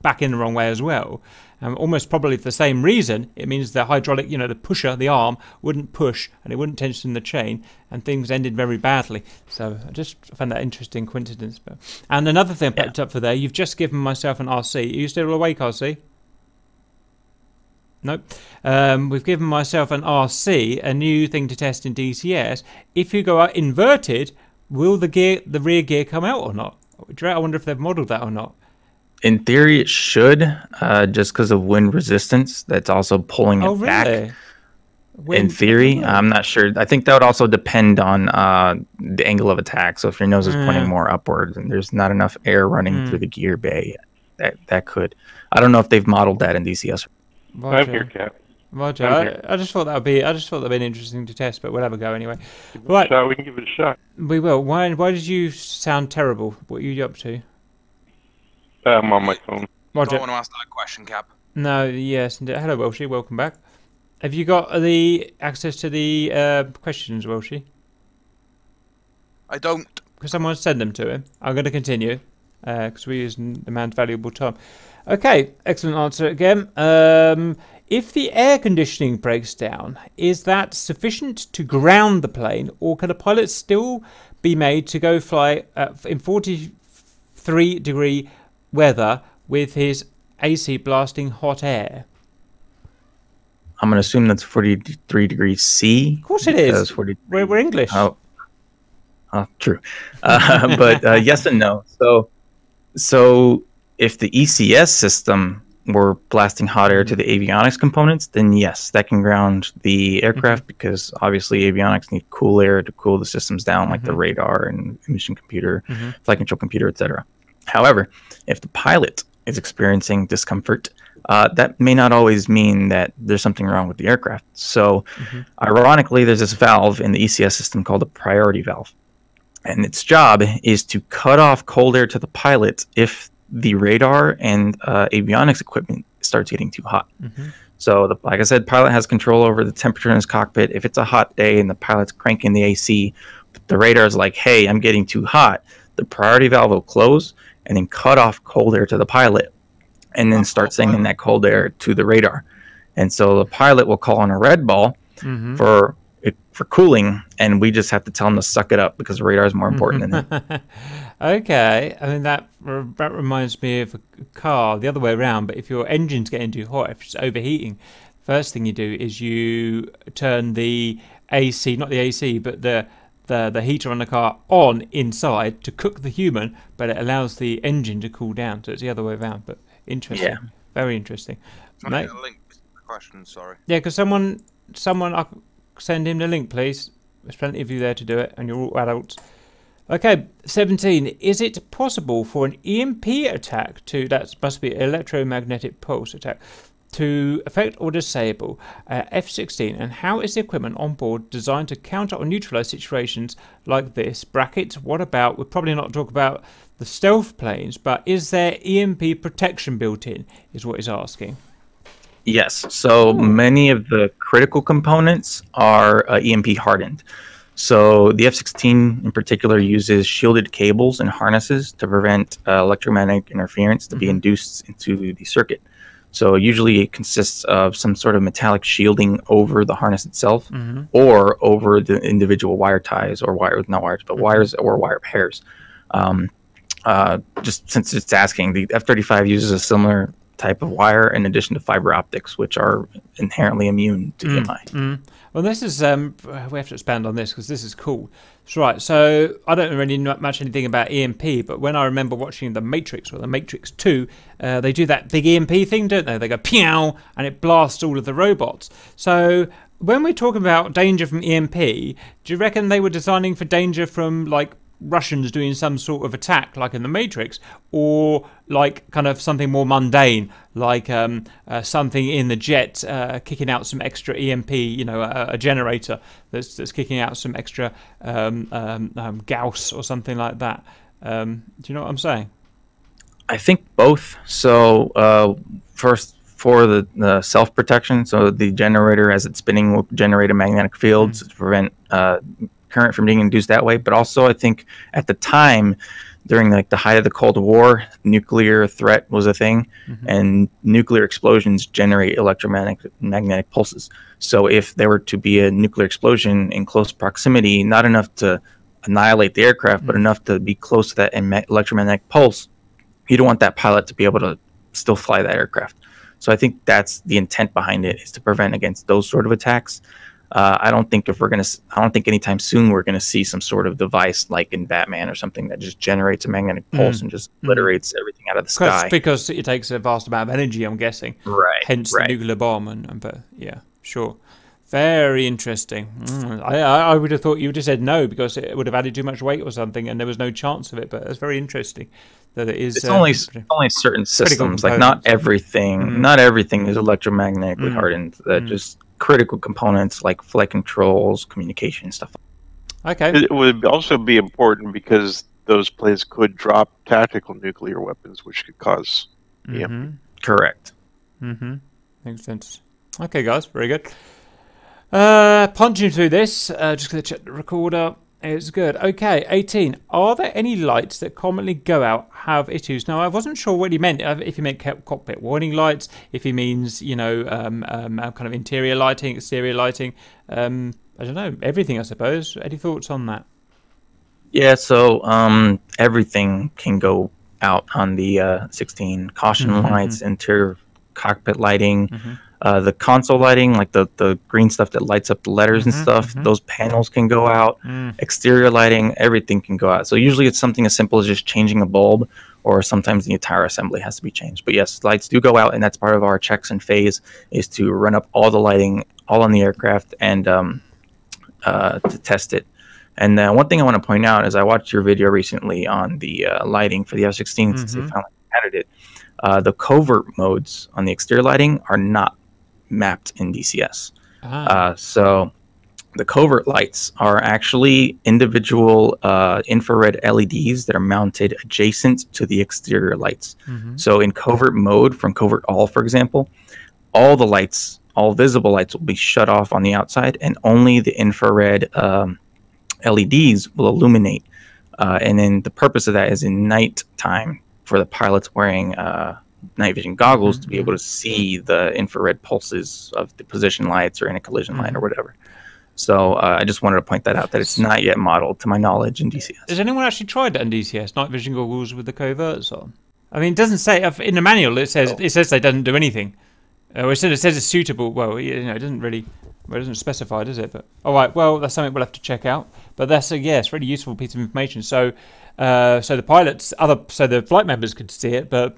back in the wrong way as well. Almost probably for the same reason. It means the hydraulic, the pusher, the arm, wouldn't push and it wouldn't tension the chain, and things ended very badly. So I just found that interesting coincidence. And another thing I picked up for there, you've just given myself an RC. Are you still awake, RC? Nope. We've given myself an RC, a new thing to test in DCS. If you go out inverted, will the rear gear come out or not? I wonder if they've modelled that or not. In theory, it should, just because of wind resistance. That's also pulling it back. In theory, I'm not sure. I think that would also depend on the angle of attack. So if your nose is pointing more upwards and there's not enough air running through the gear bay, that could. I don't know if they've modeled that in DCS. I'm here, Cap. Roger. I just thought that'd be interesting to test, but we'll have a go anyway. Right. We can give it a shot. We will. Why did you sound terrible? What are you up to? I'm on my phone. Roger. I want to ask that question, Cap. No, yes. Hello, Welshie. Welcome back. Have you got the access to the questions, Welshie? I don't. Because someone send them to him. I'm going to continue because we're using the man's valuable time. Okay, excellent answer again. If the air conditioning breaks down, is that sufficient to ground the plane, or can a pilot still be made to go fly in 43-degree weather with his AC blasting hot air? I'm going to assume that's 43 degrees C. Of course it is. We're English. Oh, true. But yes and no. So if the ECS system we're blasting hot air to the avionics components, then yes, that can ground the aircraft because obviously avionics need cool air to cool the systems down, like the radar and mission computer, flight control computer, etc. However, if the pilot is experiencing discomfort, that may not always mean that there's something wrong with the aircraft. So, ironically, there's this valve in the ECS system called the priority valve. And its job is to cut off cold air to the pilot if the radar and avionics equipment starts getting too hot. So, like I said, pilot has control over the temperature in his cockpit. If it's a hot day and the pilot's cranking the AC, but the radar is like, hey, I'm getting too hot, the priority valve will close and then cut off cold air to the pilot and then start sending that cold air to the radar. And so the pilot will call on a red ball for cooling, and we just have to tell them to suck it up because the radar is more important than it. Okay, I mean that reminds me of a car the other way around. But if your engine's getting too hot, if it's overheating, first thing you do is you turn the AC, not the AC, but the heater on the car on inside to cook the human, but it allows the engine to cool down. So it's the other way around. But interesting, very interesting. Can I get a link to the question? Sorry. Yeah, because someone, send him the link, please. There's plenty of you there to do it, and you're all adults. Okay, 17. Is it possible for an EMP attack that must be electromagnetic pulse attack, to affect or disable F-16? And how is the equipment on board designed to counter or neutralize situations like this? Brackets, what about, we'll probably not talk about the stealth planes, but is there EMP protection built in, is what he's asking. Yes, so many of the critical components are EMP hardened. So the F-16 in particular uses shielded cables and harnesses to prevent electromagnetic interference to be induced into the circuit. So usually it consists of some sort of metallic shielding over the harness itself or over the individual wire ties or wires or wire pairs. Just since it's asking, the F-35 uses a similar type of wire in addition to fiber optics, which are inherently immune to EMI. Well, this is, we have to expand on this because this is cool. That's right, so I don't really know much anything about EMP, but when I remember watching The Matrix or The Matrix 2, they do that big EMP thing, don't they? They go pew and it blasts all of the robots. So when we're talking about danger from EMP, do you reckon they were designing for danger from like Russians doing some sort of attack like in The Matrix, or like kind of something more mundane like something in the jet kicking out some extra EMP, you know, a generator that's kicking out some extra Gauss or something like that? Do you know what I'm saying? I think both. So first, for the self-protection, so the generator as it's spinning will generate a magnetic field to prevent current from being induced that way. But also I think at the time during like the height of the Cold War, nuclear threat was a thing, and nuclear explosions generate electromagnetic pulses. So if there were to be a nuclear explosion in close proximity, not enough to annihilate the aircraft but enough to be close to that electromagnetic pulse, you don't want that pilot to be able to still fly that aircraft. So I think that's the intent behind it, is to prevent against those sort of attacks. I don't think anytime soon we're gonna see some sort of device like in Batman or something that just generates a magnetic pulse and just obliterates everything out of the sky. Because it takes a vast amount of energy, I'm guessing. Right. Hence the nuclear bomb but yeah, sure. Very interesting. I would have thought you would have said no because it would have added too much weight or something, and there was no chance of it. But it's very interesting that it is. It's only certain systems, like not everything. Not everything is electromagnetically hardened. Just critical components like flight controls, communication, stuff. Okay. It would also be important because those planes could drop tactical nuclear weapons, which could cause EMP. Correct. Makes sense. Okay, guys, very good. Punching through this, just going to check the recorder. It's good. Okay, 18. Are there any lights that commonly go out have issues? Now, I wasn't sure what he meant. If he meant cockpit warning lights, if he means, you know, kind of interior lighting, exterior lighting. I don't know. Everything, I suppose. Any thoughts on that? Yeah, so everything can go out on the 16. Caution lights, interior cockpit lighting, the console lighting, like the green stuff that lights up the letters and stuff, those panels can go out. Exterior lighting, everything can go out. So usually it's something as simple as just changing a bulb or sometimes the entire assembly has to be changed. But yes, lights do go out, and that's part of our checks and phase, is to run up all the lighting all on the aircraft and to test it. And one thing I want to point out is I watched your video recently on the lighting for the F-16 since they finally added it. The covert modes on the exterior lighting are not mapped in DCS. So the covert lights are actually individual infrared LEDs that are mounted adjacent to the exterior lights. So in covert mode, from covert all, for example, all the lights, all visible lights will be shut off on the outside, and only the infrared LEDs will illuminate. And then the purpose of that is in nighttime for the pilots wearing night vision goggles to be able to see the infrared pulses of the position lights or in a collision light or whatever. So I just wanted to point that out, that it's not yet modeled, to my knowledge, in DCS. Has anyone actually tried that in DCS, night vision goggles with the coverts on? I mean, it doesn't say, in the manual, it says they don't do anything. It says it's suitable. Well, you know, it doesn't really, well, it doesn't specify, does it? But all right, well, that's something we'll have to check out. But that's it's really useful piece of information. So, so the pilots, so the flight members could see it, but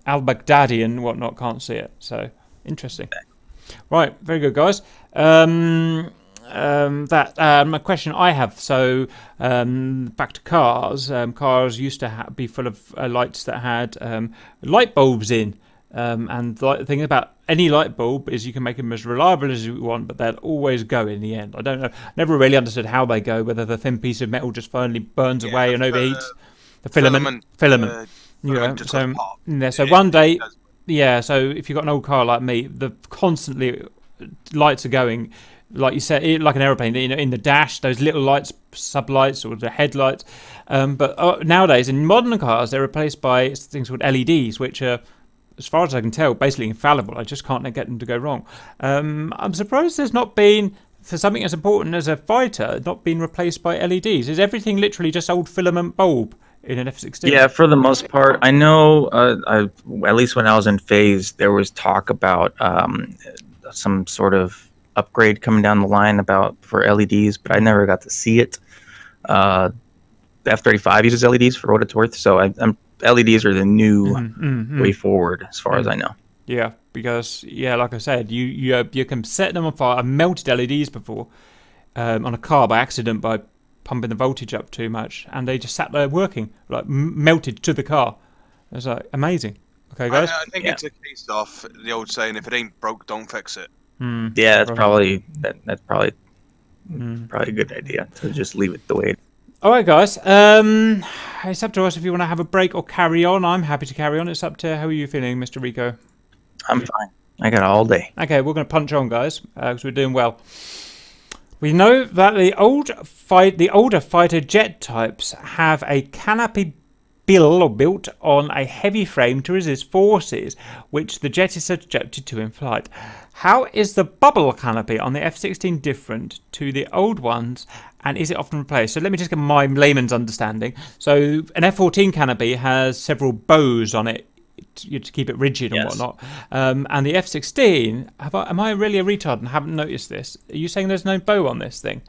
Al Baghdadi and whatnot can't see it. So interesting. Right, very good, guys. A question I have. So back to cars. Cars used to be full of lights that had light bulbs in. And the thing about any light bulb is you can make them as reliable as you want, but they'll always go in the end. I don't know. Never really understood how they go, whether the thin piece of metal just finally burns away and overheats. The filament. So one day, so if you've got an old car like me, the constantly lights are going, like you said, like an aeroplane, you know, in the dash, those little lights, sublights or the headlights. But nowadays, in modern cars, they're replaced by things called LEDs, which are, as far as I can tell, basically infallible. I just can't get them to go wrong. I'm surprised there's not been, for something as important as a fighter, not been replaced by LEDs. Is everything literally just old filament bulb in an F-16? Yeah, for the most part. I know, at least when I was in phase, there was talk about some sort of upgrade coming down the line for LEDs, but I never got to see it. The F-35 uses LEDs for what it's worth, so LEDs are the new way forward, as far as I know. Yeah, because like I said, you can set them on fire. I melted LEDs before on a car by accident by pumping the voltage up too much, and they just sat there working, like melted to the car. It was like amazing. Okay, guys. I think it's a case of the old saying: "If it ain't broke, don't fix it." Yeah, that's probably a good idea to just leave it the way it is. All right, guys. It's up to us if you want to have a break or carry on. I'm happy to carry on. It's up to how are you feeling, Mr. Rico? I'm fine. I got all day. Okay, we're going to punch on, guys, because we're doing well. We know that the older fighter jet types have a canopy built on a heavy frame to resist forces, which the jet is subjected to in flight. How is the bubble canopy on the F-16 different to the old ones, and is it often replaced? So let me just get my layman's understanding. So an F-14 canopy has several bows on it to keep it rigid and whatnot. And the F-16, am I really a retard and haven't noticed this? Are you saying there's no bow on this thing?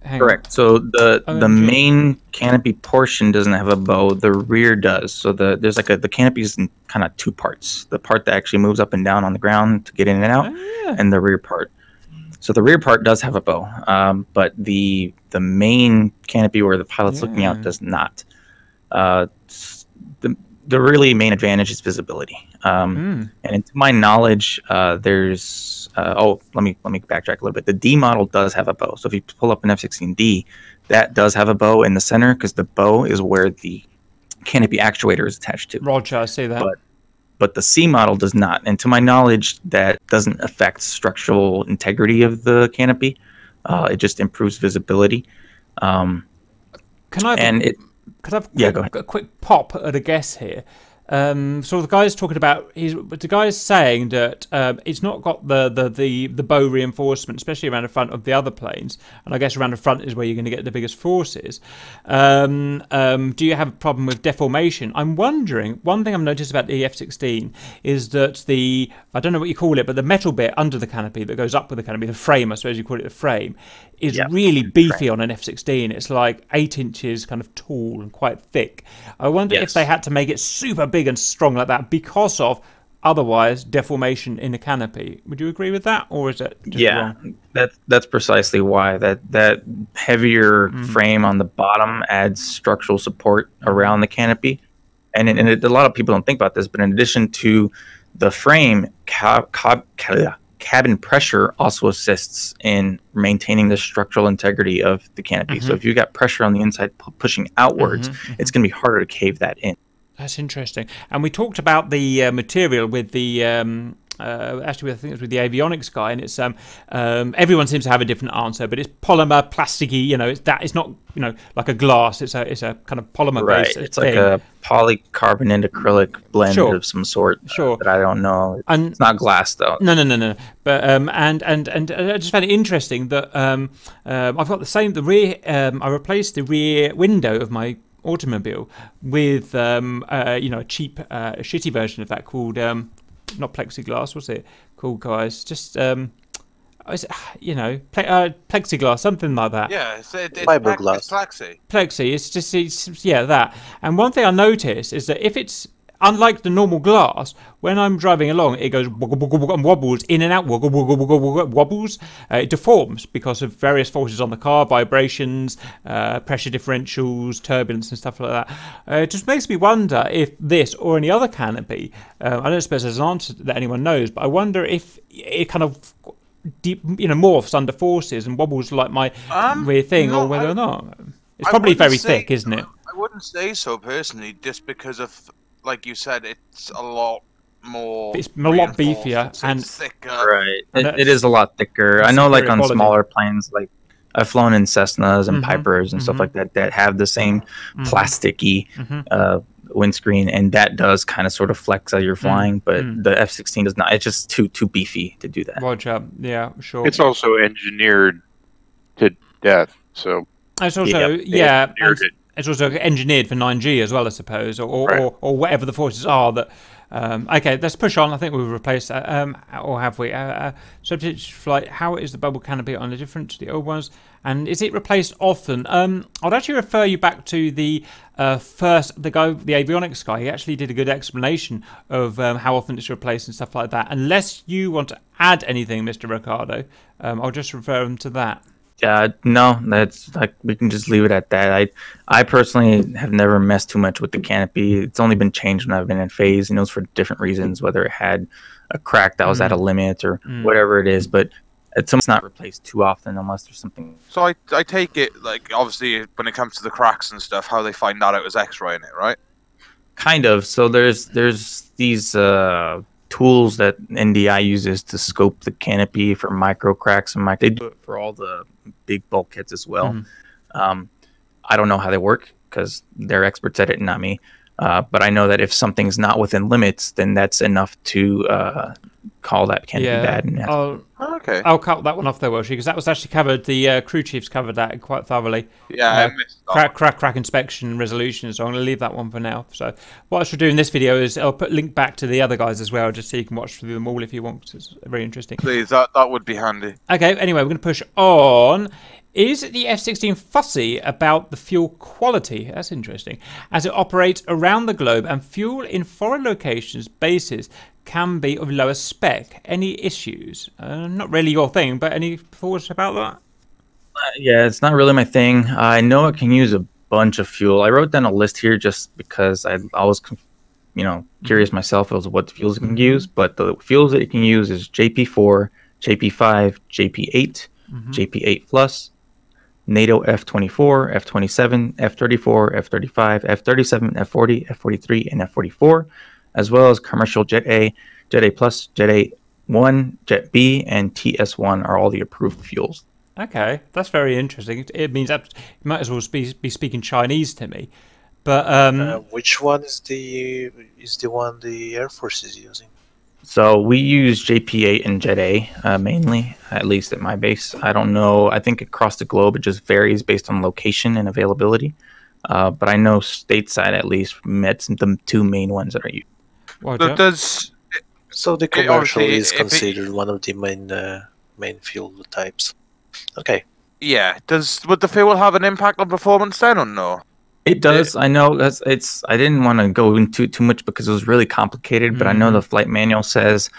Correct. So the main canopy portion doesn't have a bow. The rear does. So there's like the canopy is in kind of two parts. The part that actually moves up and down on the ground to get in and out, and the rear part. So the rear part does have a bow, but the main canopy where the pilot's looking out does not. The really main advantage is visibility. And to my knowledge, there's let me backtrack a little bit. The D model does have a bow. So if you pull up an F-16D, that does have a bow in the center, because the bow is where the canopy actuator is attached to. Roger, I see that. But the C model does not. And to my knowledge, that doesn't affect structural integrity of the canopy. It just improves visibility. Could I have go ahead. a quick pop at a guess here? so the guy's talking about the guy's saying that it's not got the bow reinforcement, especially around the front of the other planes, and I guess around the front is where you're going to get the biggest forces. Do you have a problem with deformation? I'm wondering. One thing I've noticed about the F-16 is that I don't know what you call it, but the metal bit under the canopy that goes up with the canopy, the frame, I suppose you call it the frame, is really beefy on an F-16. It's like 8 inches kind of tall and quite thick. I wonder if they had to make it super big and strong like that because of otherwise deformation in the canopy. Would you agree with that, or is it just wrong? That's precisely why that heavier frame on the bottom adds structural support around the canopy, and a lot of people don't think about this, but in addition to the frame, cabin pressure also assists in maintaining the structural integrity of the canopy. So if you got pressure on the inside pushing outwards, it's going to be harder to cave that in. That's interesting. And we talked about the material with the actually, I think it was with the avionics guy, and it's everyone seems to have a different answer, but it's polymer, plasticky. It's not like a glass. It's a kind of polymer based. It's like a polycarbonate acrylic blend of some sort. But I don't know. It's not glass though. No. But and I just found it interesting that I've got the rear. I replaced the rear window of my automobile with a cheap shitty version of that called not plexiglass, what's it called, guys? Just plexiglass, something like that. Yeah, it's fiberglass. Plexi. It's that. And one thing I noticed is that if it's unlike the normal glass, when I'm driving along, it goes and wobbles in and out, wobbles. It deforms because of various forces on the car, vibrations, pressure differentials, turbulence and stuff like that. It just makes me wonder if this or any other canopy, I don't suppose there's an answer that anyone knows, but I wonder if it kind of morphs under forces and wobbles like my rear thing, or whether or not. It's probably very thick, isn't it? I wouldn't say so personally, just because of, like you said, it's a lot more. It's a lot beefier and thicker. Right, it is a lot thicker. I know, like on smaller planes, like I've flown in Cessnas and Pipers and stuff like that have the same plasticky windscreen, and that does kind of sort of flex as you're flying. But the F-16 does not. It's just too beefy to do that. Roger. Yeah, sure. It's also engineered to death, so it's also it's also engineered for 9G as well, I suppose, or whatever the forces are that. Okay, let's push on. I think we've replaced that, or have we? Subject flight. How is the bubble canopy on the different to the old ones, and is it replaced often? I'd actually refer you back to the first, the avionics guy. He actually did a good explanation of how often it's replaced and stuff like that. Unless you want to add anything, Mr. Ricardo, I'll just refer him to that. No, that's like, we can just leave it at that. I personally have never messed too much with the canopy. It's only been changed when I've been in phase, it's for different reasons, whether it had a crack that was at a limit or whatever it is. But it's not replaced too often unless there's something. So I take it, like, obviously when it comes to the cracks and stuff, how they find that out is X-raying it, right? Kind of. So there's these tools that NDI uses to scope the canopy for micro cracks and they do it for all the big bulkheads as well. I don't know how they work because they're experts at it, not me. But I know that if something's not within limits, then that's enough to call that canopy bad. I'll cut that one off there, Welsh, because that was actually covered. The crew chiefs covered that quite thoroughly. Yeah, I missed that. Crack inspection resolution. So I'm going to leave that one for now. So what I should do in this video is I'll put link back to the other guys as well, just so you can watch through them all if you want, because it's very interesting. Please, that would be handy. Okay, anyway, we're going to push on. Is the F-16 fussy about the fuel quality? That's interesting. As it operates around the globe and fuel in foreign locations, bases, can be of lower spec. Any issues? Not really your thing, but any thoughts about that? Yeah, it's not really my thing. I know it can use a bunch of fuel. I wrote down a list here just because I was, curious myself as what fuels it can use. But the fuels that it can use is JP4, JP5, JP8, JP8 Plus, NATO F-24, F-27, F-34, F-35, F-37, F-40, F-43, and F-44, as well as commercial Jet A, Jet A Plus, Jet A1, Jet B, and TS1 are all the approved fuels. Okay, that's very interesting. It means that you might as well be speaking Chinese to me. But which one is the one the Air Force is using? So we use JP8 and Jet A mainly, at least at my base. I don't know. I think across the globe it just varies based on location and availability. But I know stateside at least met the two main ones that are used. So does So the commercial is considered one of the main fuel types. Okay. Yeah. Would the fuel have an impact on performance then, or no? It does. I know it's. I didn't want to go into too much because it was really complicated. But I know the flight manual says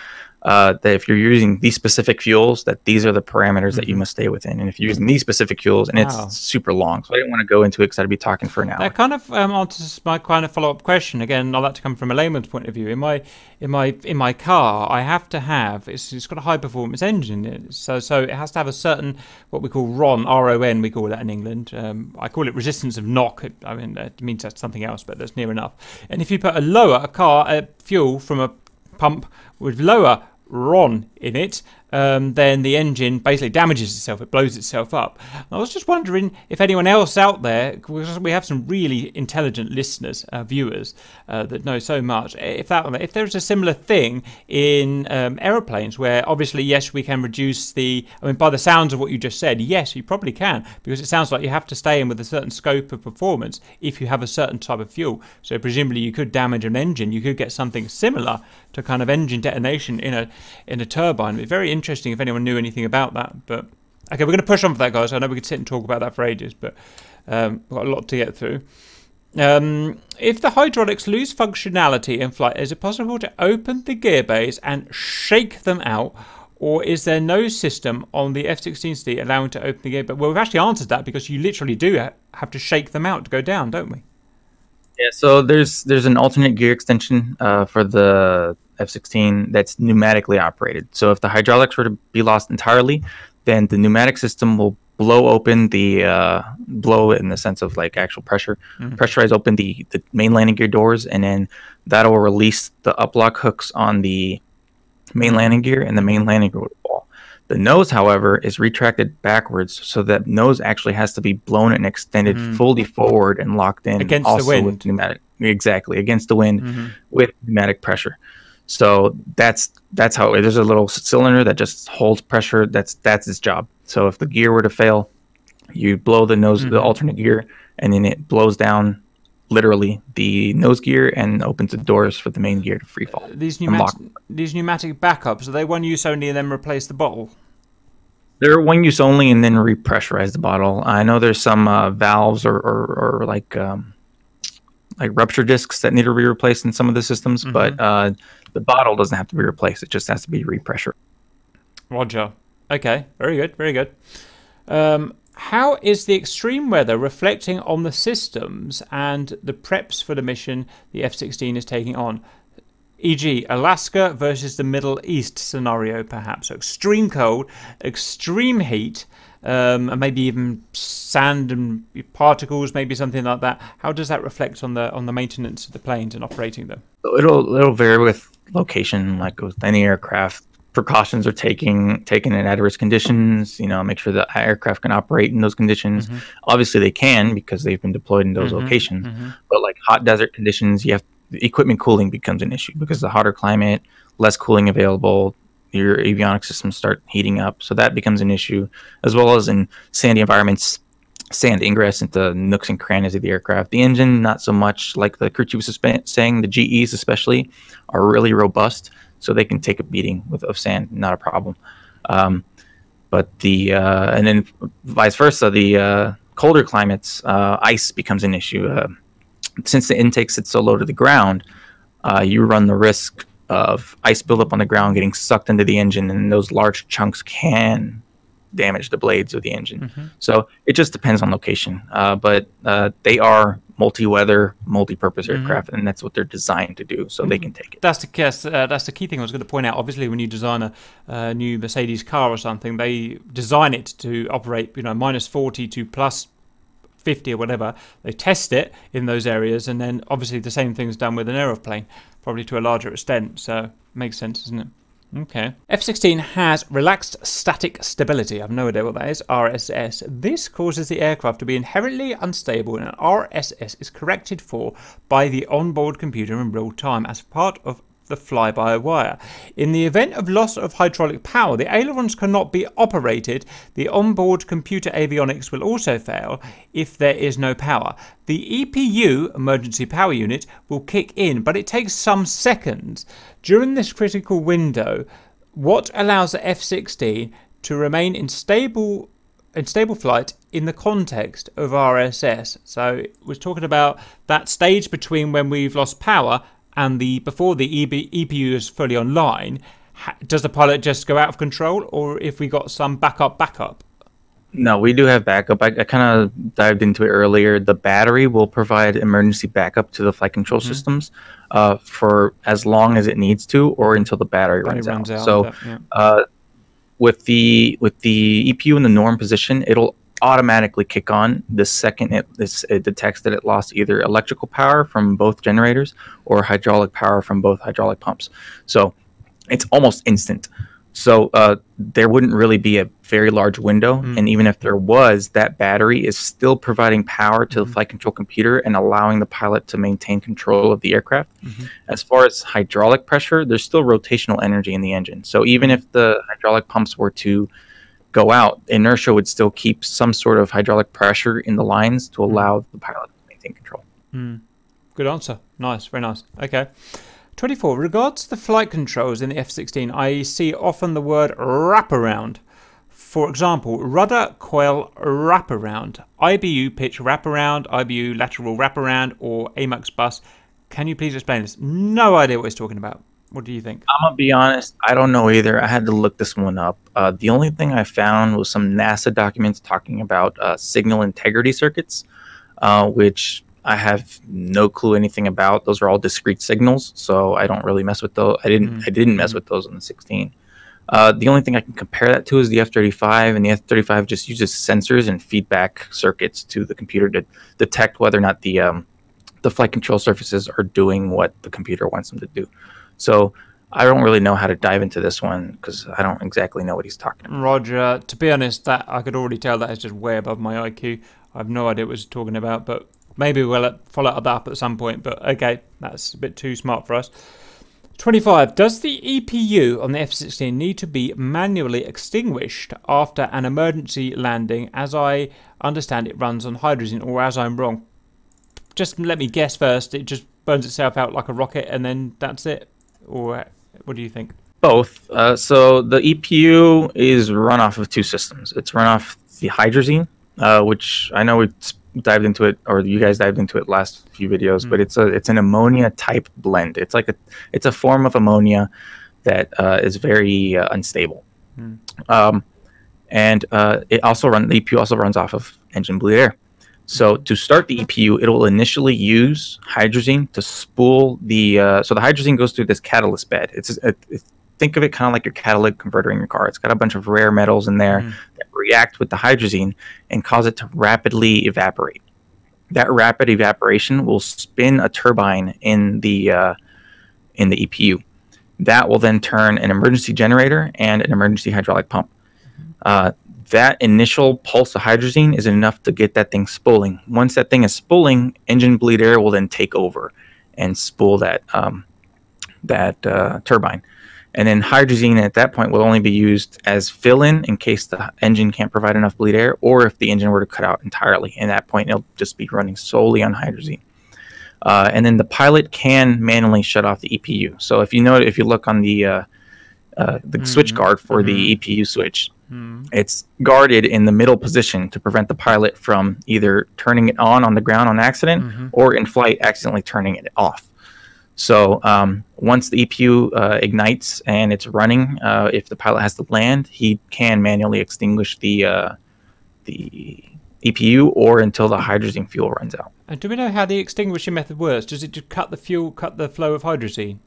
that if you're using these specific fuels, that these are the parameters that you must stay within. And if you're using these specific fuels, and it's super long, so I didn't want to go into it because I'd be talking for an hour. That kind of answers my kind of follow-up question. Again, I'd like to come from a layman's point of view. In my car, I have to have it's got a high-performance engine in it, so it has to have a certain what we call RON, RON, we call that in England. I call it resistance of knock. I mean, it means that's something else, but that's near enough. And if you put a fuel from a pump with lower RON in it, then the engine basically damages itself. It blows itself up. I was just wondering if anyone else out there, because we have some really intelligent listeners, viewers, that know so much, if there's a similar thing in aeroplanes where obviously, yes, we can reduce by the sounds of what you just said, yes, you probably can, because it sounds like you have to stay in with a certain scope of performance if you have a certain type of fuel. So presumably you could damage an engine. You could get something similar to kind of engine detonation in a turbine. It'd be very interesting if anyone knew anything about that. But okay, we're going to push on for that, guys. I know we could sit and talk about that for ages, but we've got a lot to get through. If the hydraulics lose functionality in flight, is it possible to open the gear bays and shake them out, or is there no system on the F-16C allowing to open the gear bay? Well, we've actually answered that because you literally do have to shake them out to go down, don't we? Yeah, so there's an alternate gear extension for the F-16 that's pneumatically operated. So if the hydraulics were to be lost entirely, then the pneumatic system will blow open blow in the sense of like actual pressure, pressurize open the main landing gear doors, and then that will release the uplock hooks on the main landing gear, and the main landing gear will fall. The nose, however, is retracted backwards, so that nose actually has to be blown and extended fully forward and locked in against also the wind. With pneumatic, exactly against the wind with pneumatic pressure. So that's how there's a little cylinder that just holds pressure. That's its job. So if the gear were to fail, you blow the nose, the alternate gear, and then it blows down literally the nose gear and opens the doors for the main gear to free fall. These pneumatic backups, are they one use only and then replace the bottle? They're one use only and then repressurize the bottle. I know there's some valves or like rupture discs that need to be replaced in some of the systems, but the bottle doesn't have to be replaced. It just has to be repressured. Roger. Okay. Very good. Very good. How is the extreme weather reflecting on the systems and the preps for the mission the F-16 is taking on? E.g., Alaska versus the Middle East scenario, perhaps. So extreme cold, extreme heat, and maybe even sand and particles, maybe something like that. How does that reflect on the maintenance of the planes and operating them? It'll vary with location, like with any aircraft. Precautions are taken in at-risk conditions. Make sure the aircraft can operate in those conditions. Obviously, they can because they've been deployed in those locations. But like hot desert conditions, the equipment cooling becomes an issue because the hotter climate, less cooling available. Your avionics systems start heating up, so that becomes an issue, as well as in sandy environments, sand ingress into nooks and crannies of the aircraft. The engine, not so much. Like the crew chief was saying, the GEs especially are really robust, so they can take a beating of sand, not a problem. But and then vice versa, the colder climates, ice becomes an issue. Since the intake sits so low to the ground, you run the risk of ice buildup on the ground getting sucked into the engine, and those large chunks can damage the blades of the engine. So it just depends on location. But they are multi-weather, multi-purpose aircraft, and that's what they're designed to do, so they can take it. That's the key thing I was going to point out. Obviously, when you design a new Mercedes car or something, they design it to operate, minus 40 to plus 50 or whatever. They test it in those areas, and then obviously the same thing's done with an aeroplane, probably to a larger extent. So it makes sense, doesn't it? Okay. F-16 has relaxed static stability. I have no idea what that is. RSS. This causes the aircraft to be inherently unstable, and RSS is corrected for by the onboard computer in real time as part of the fly-by-wire. In the event of loss of hydraulic power, the ailerons cannot be operated. The onboard computer avionics will also fail if there is no power. The EPU, emergency power unit, will kick in, but it takes some seconds. During this critical window, what allows the F-16 to remain in stable flight in the context of RSS? So we're talking about that stage between when we've lost power and before the EPU is fully online. Does the pilot just go out of control, or if we got some backup? No, we do have backup. I kind of dived into it earlier. The battery will provide emergency backup to the flight control systems for as long as it needs to, or until the battery runs out. So with the EPU in the norm position, it'll automatically kick on the second it detects that it lost either electrical power from both generators or hydraulic power from both hydraulic pumps. So it's almost instant. So there wouldn't really be a very large window, and even if there was, that battery is still providing power to the flight control computer and allowing the pilot to maintain control of the aircraft. As far as hydraulic pressure, there's still rotational energy in the engine. So even if the hydraulic pumps were to go out, inertia would still keep some sort of hydraulic pressure in the lines to allow the pilot to maintain control. Good answer. Nice, very nice. Okay. 24. Regards to the flight controls in the F-16, I see often the word wraparound. For example, rudder coil wraparound, IBU pitch wraparound, IBU lateral wraparound, or AMUX bus. Can you please explain this? No idea what he's talking about. What do you think? I'm gonna be honest, I don't know either. I had to look this one up. The only thing I found was some NASA documents talking about signal integrity circuits, which I have no clue anything about. Those are all discrete signals, so I don't really mess with those. I didn't mess with those on the 16. The only thing I can compare that to is the F-35, and the F-35 just uses sensors and feedback circuits to the computer to detect whether or not the flight control surfaces are doing what the computer wants them to do. So I don't really know how to dive into this one because I don't exactly know what he's talking about. Roger. To be honest, that I could already tell that is just way above my IQ. I have no idea what he's talking about, but maybe we'll follow that up at some point. But okay, that's a bit too smart for us. 25. Does the EPU on the F-16 need to be manually extinguished after an emergency landing? As I understand, it runs on hydrogen, or as I'm wrong? Just let me guess first. It just burns itself out like a rocket and then that's it? Or what do you think? Both. So the EPU is run off of two systems. It's run off the hydrazine, which I know we dived into it, or you guys dived into it last few videos, but it's an ammonia type blend. It's a form of ammonia that is very unstable. And the EPU also runs off of engine bleed air. So to start the EPU, it will initially use hydrazine to spool the. So the hydrazine goes through this catalyst bed. Think of it kind of like your catalytic converter in your car. It's got a bunch of rare metals in there that react with the hydrazine and cause it to rapidly evaporate. That rapid evaporation will spin a turbine in the EPU. That will then turn an emergency generator and an emergency hydraulic pump. That initial pulse of hydrazine is enough to get that thing spooling. Once that thing is spooling, engine bleed air will then take over and spool that turbine. And then hydrazine at that point will only be used as fill-in in case the engine can't provide enough bleed air, or if the engine were to cut out entirely. At that point, it'll just be running solely on hydrazine. And then the pilot can manually shut off the EPU. So if you look on the switch guard for the EPU switch, it's guarded in the middle position to prevent the pilot from either turning it on the ground on accident or in flight accidentally turning it off. So once the EPU ignites and it's running, if the pilot has to land, he can manually extinguish the EPU or until the hydrazine fuel runs out. And do we know how the extinguishing method works? Does it just cut the flow of hydrazine?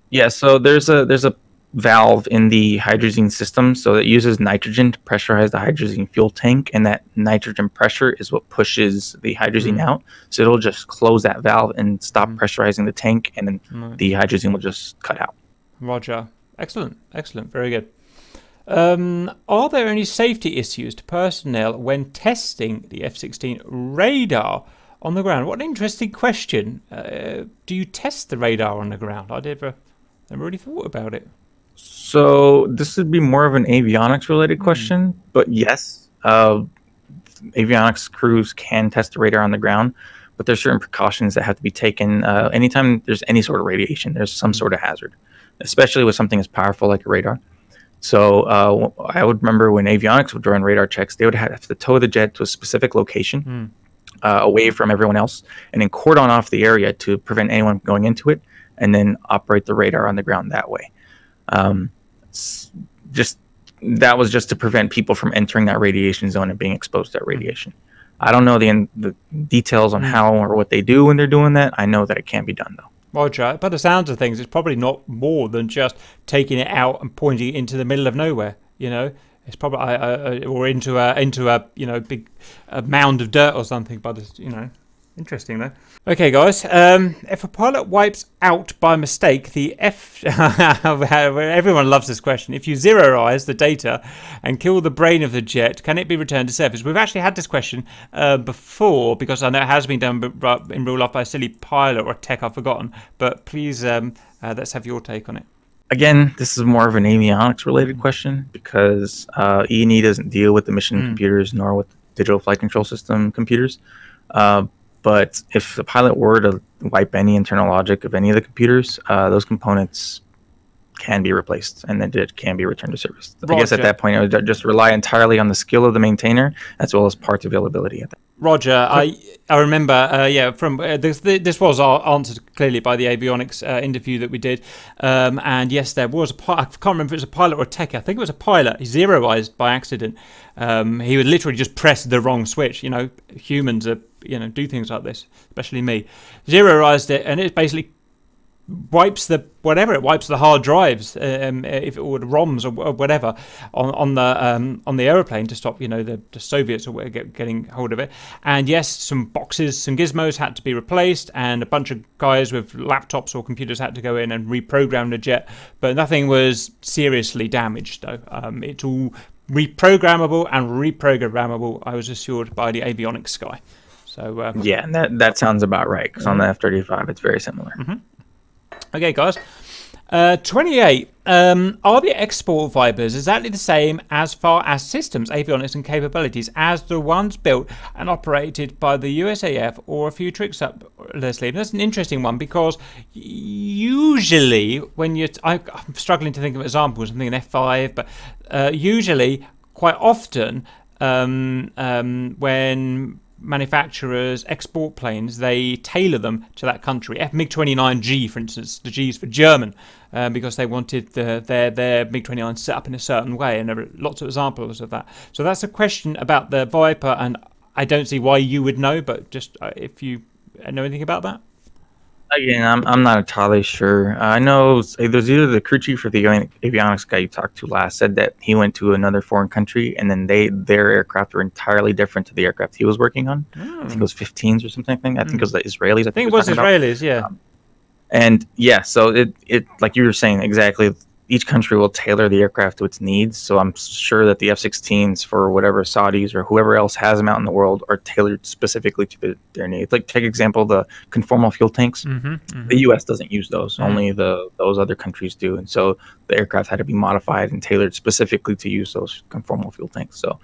Yeah, so there's a valve in the hydrazine system, so it uses nitrogen to pressurize the hydrazine fuel tank, and that nitrogen pressure is what pushes the hydrazine out. So it'll just close that valve and stop pressurizing the tank, and then the hydrazine will just cut out. Roger. Excellent, excellent, very good. Are there any safety issues to personnel when testing the F-16 radar on the ground? What an interesting question. Do you test the radar on the ground? I never really thought about it. So this would be more of an avionics related question, but yes, avionics crews can test the radar on the ground, but there's certain precautions that have to be taken. Anytime there's any sort of radiation, there's some sort of hazard, especially with something as powerful like a radar. So I would remember when avionics would run radar checks, they would have to tow the jet to a specific location away from everyone else, and then cordon off the area to prevent anyone going into it, and then operate the radar on the ground that way. That was just to prevent people from entering that radiation zone and being exposed to that radiation. I don't know the details on how or what they do when they're doing that. I know that it can be done though. Roger. By the sounds of things, it's probably not more than just taking it out and pointing it into the middle of nowhere. You know, it's probably or into a big mound of dirt or something. But interesting though. Okay, guys. If a pilot wipes out by mistake the everyone loves this question. If you zeroize the data and kill the brain of the jet, can it be returned to service? We've actually had this question before, because I know it has been done in real life by a silly pilot or a tech I've forgotten. But please, let's have your take on it. Again, this is more of an avionics related question, because E&E doesn't deal with the mission computers nor with digital flight control system computers. But if the pilot were to wipe any internal logic of any of the computers, those components can be replaced, and then it can be returned to service. Roger. I guess at that point, it would just rely entirely on the skill of the maintainer as well as parts availability. Roger, I remember, from this was answered clearly by the avionics interview that we did, and yes, there was I can't remember if it was a pilot or a tech. I think it was a pilot. He zeroized by accident. He would literally just press the wrong switch. Humans are do things like this, especially me. Zeroized it, and it basically wipes the hard drives, if it would ROMs or whatever on the aeroplane to stop the Soviets or getting hold of it. And yes, some boxes, some gizmos had to be replaced, and a bunch of guys with laptops or computers had to go in and reprogram the jet, but nothing was seriously damaged though. It's all reprogrammable and reprogrammable, I was assured by the avionics guy. So yeah, and that sounds about right, because on the F-35 it's very similar. Okay, guys. 28. Are the export Vipers exactly the same as far as systems, avionics, and capabilities as the ones built and operated by the USAF or a few tricks up their sleeve? That's an interesting one, because usually when I'm struggling to think of examples. I'm thinking F5, but usually, quite often, when manufacturers export planes, they tailor them to that country. MiG-29G, for instance, the G's for German, because they wanted their MiG-29 set up in a certain way, and there are lots of examples of that. So that's a question about the Viper, and I don't see why you would know, but just if you know anything about that. Again, I'm not entirely sure. I know there's either the crew chief or the avionics guy you talked to last said that he went to another foreign country, and then their aircraft were entirely different to the aircraft he was working on. I think it was 15s or something. I think it was the Israelis. I think it was Israelis, yeah. And yeah, so it like you were saying exactly. Each country will tailor the aircraft to its needs. So I'm sure that the F-16s for whatever Saudis or whoever else has them out in the world are tailored specifically to their needs. Like, take example, the conformal fuel tanks. The U.S. doesn't use those. Only those other countries do. And so the aircraft had to be modified and tailored specifically to use those conformal fuel tanks. So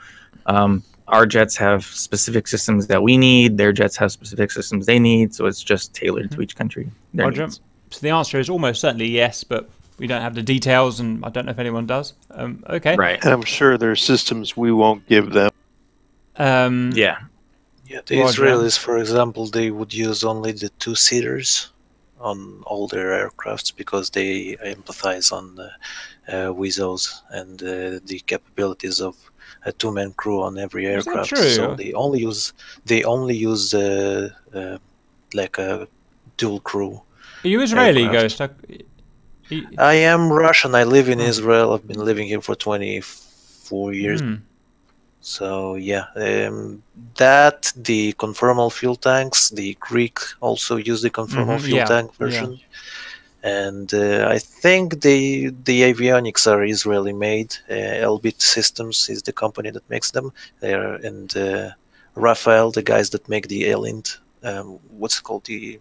our jets have specific systems that we need. Their jets have specific systems they need. So it's just tailored to each country. Their needs. So the answer is almost certainly yes, but we don't have the details, and I don't know if anyone does. Okay. Right. And I'm sure there are systems we won't give them. Yeah. Yeah, the Israelis, for example, they would use only the two-seaters on all their aircrafts because they empathize on the WISOs and the capabilities of a two-man crew on every aircraft. So they only use like a dual crew. Are you Israeli, Ghost? I am Russian. I live in Israel. I've been living here for 24 years. So yeah, that, the conformal fuel tanks, the Greek also use the conformal fuel tank version. And I think the avionics are Israeli made. Elbit Systems is the company that makes them. And Rafael, the guys that make the Elint, what's it called, the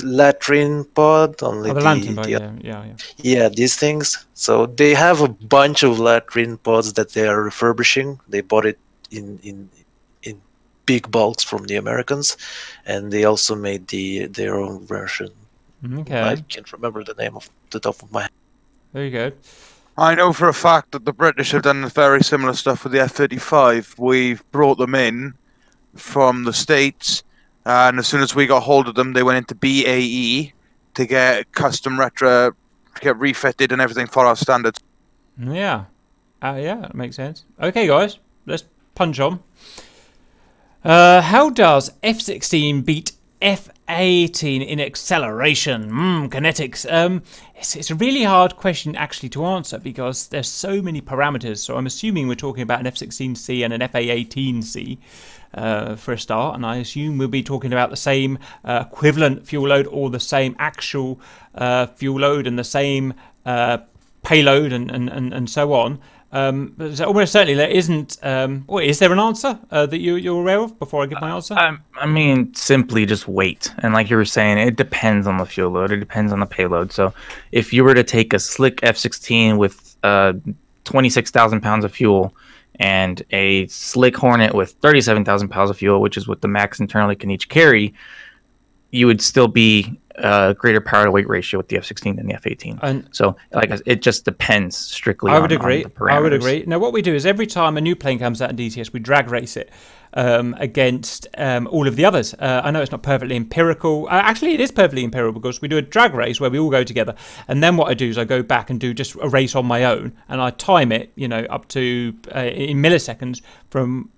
latrine pod, only the lantern pod, yeah. Yeah, these things. So they have a bunch of latrine pods that they are refurbishing. They bought it in big bulks from the Americans, and they also made their own version. Okay. I can't remember the name off the top of my head. Very good. I know for a fact that the British have done very similar stuff with the F-35. We've brought them in from the States, and as soon as we got hold of them, they went into BAE to get custom retro, to get refitted and everything for our standards. Yeah. Yeah, that makes sense. Okay, guys, let's punch on. How does F-16 beat F-18 in acceleration? Kinetics. It's a really hard question actually to answer because there's so many parameters. So I'm assuming we're talking about an F-16C and an F-A-18C for a start, and I assume we'll be talking about the same equivalent fuel load or the same actual fuel load and the same payload and so on. So almost certainly there isn't. Is there an answer that you're aware of before I give my answer? I mean, simply just wait. And like you were saying, it depends on the fuel load. It depends on the payload. So if you were to take a slick F-16 with 26,000 pounds of fuel and a slick Hornet with 37,000 pounds of fuel, which is what the max internally can each carry, you would still be greater power to weight ratio with the F-16 than the F-18. And so, like, it just depends strictly. On the parameters. I would agree. Now, what we do is every time a new plane comes out in DTS, we drag race it against all of the others. I know it's not perfectly empirical. Actually, it is perfectly empirical because we do a drag race where we all go together. And then what I do is I go back and do just a race on my own, and I time it, up to in milliseconds from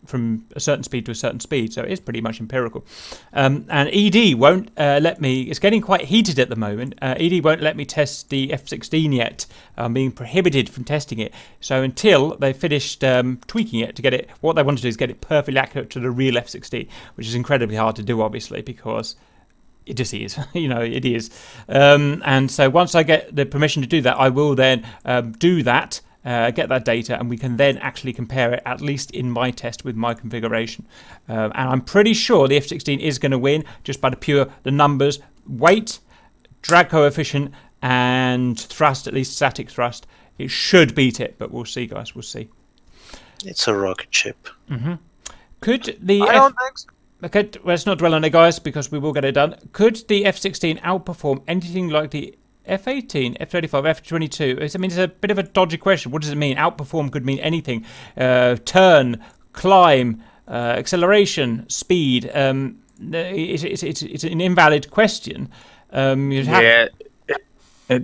a certain speed to a certain speed. So it is pretty much empirical. And ED won't let me. It's getting quite heated at the moment. ED won't let me test the F-16 yet. I'm being prohibited from testing it. So until they've finished tweaking it to get it, what they want to do is get it perfectly accurate to the real F-16, which is incredibly hard to do, obviously, because it just is. It is. And so once I get the permission to do that, I will then do that. Get that data, and we can then actually compare it, at least in my test, with my configuration. And I'm pretty sure the F-16 is going to win just by the numbers, weight, drag coefficient, and thrust, at least static thrust. It should beat it, but we'll see, guys. We'll see. It's a rocket ship. Could the I don't think so. Okay, let's not dwell on it, guys, because we will get it done. Could the F-16 outperform anything like the F-18, F-35, F-22? I mean, it's a bit of a dodgy question. What does it mean? Outperform could mean anything. Turn, climb, acceleration, speed. It's an invalid question. It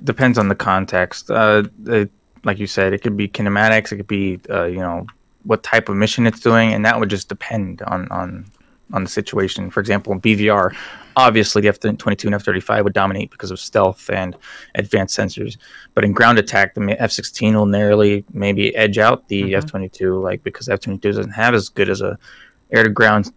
depends on the context. Like you said, it could be kinematics. It could be what type of mission it's doing, and that would just depend on the situation. For example, in BVR, obviously the F-22 and F-35 would dominate because of stealth and advanced sensors. But in ground attack, the F-16 will narrowly maybe edge out the F-22, because F-22 doesn't have as good as a air-to-ground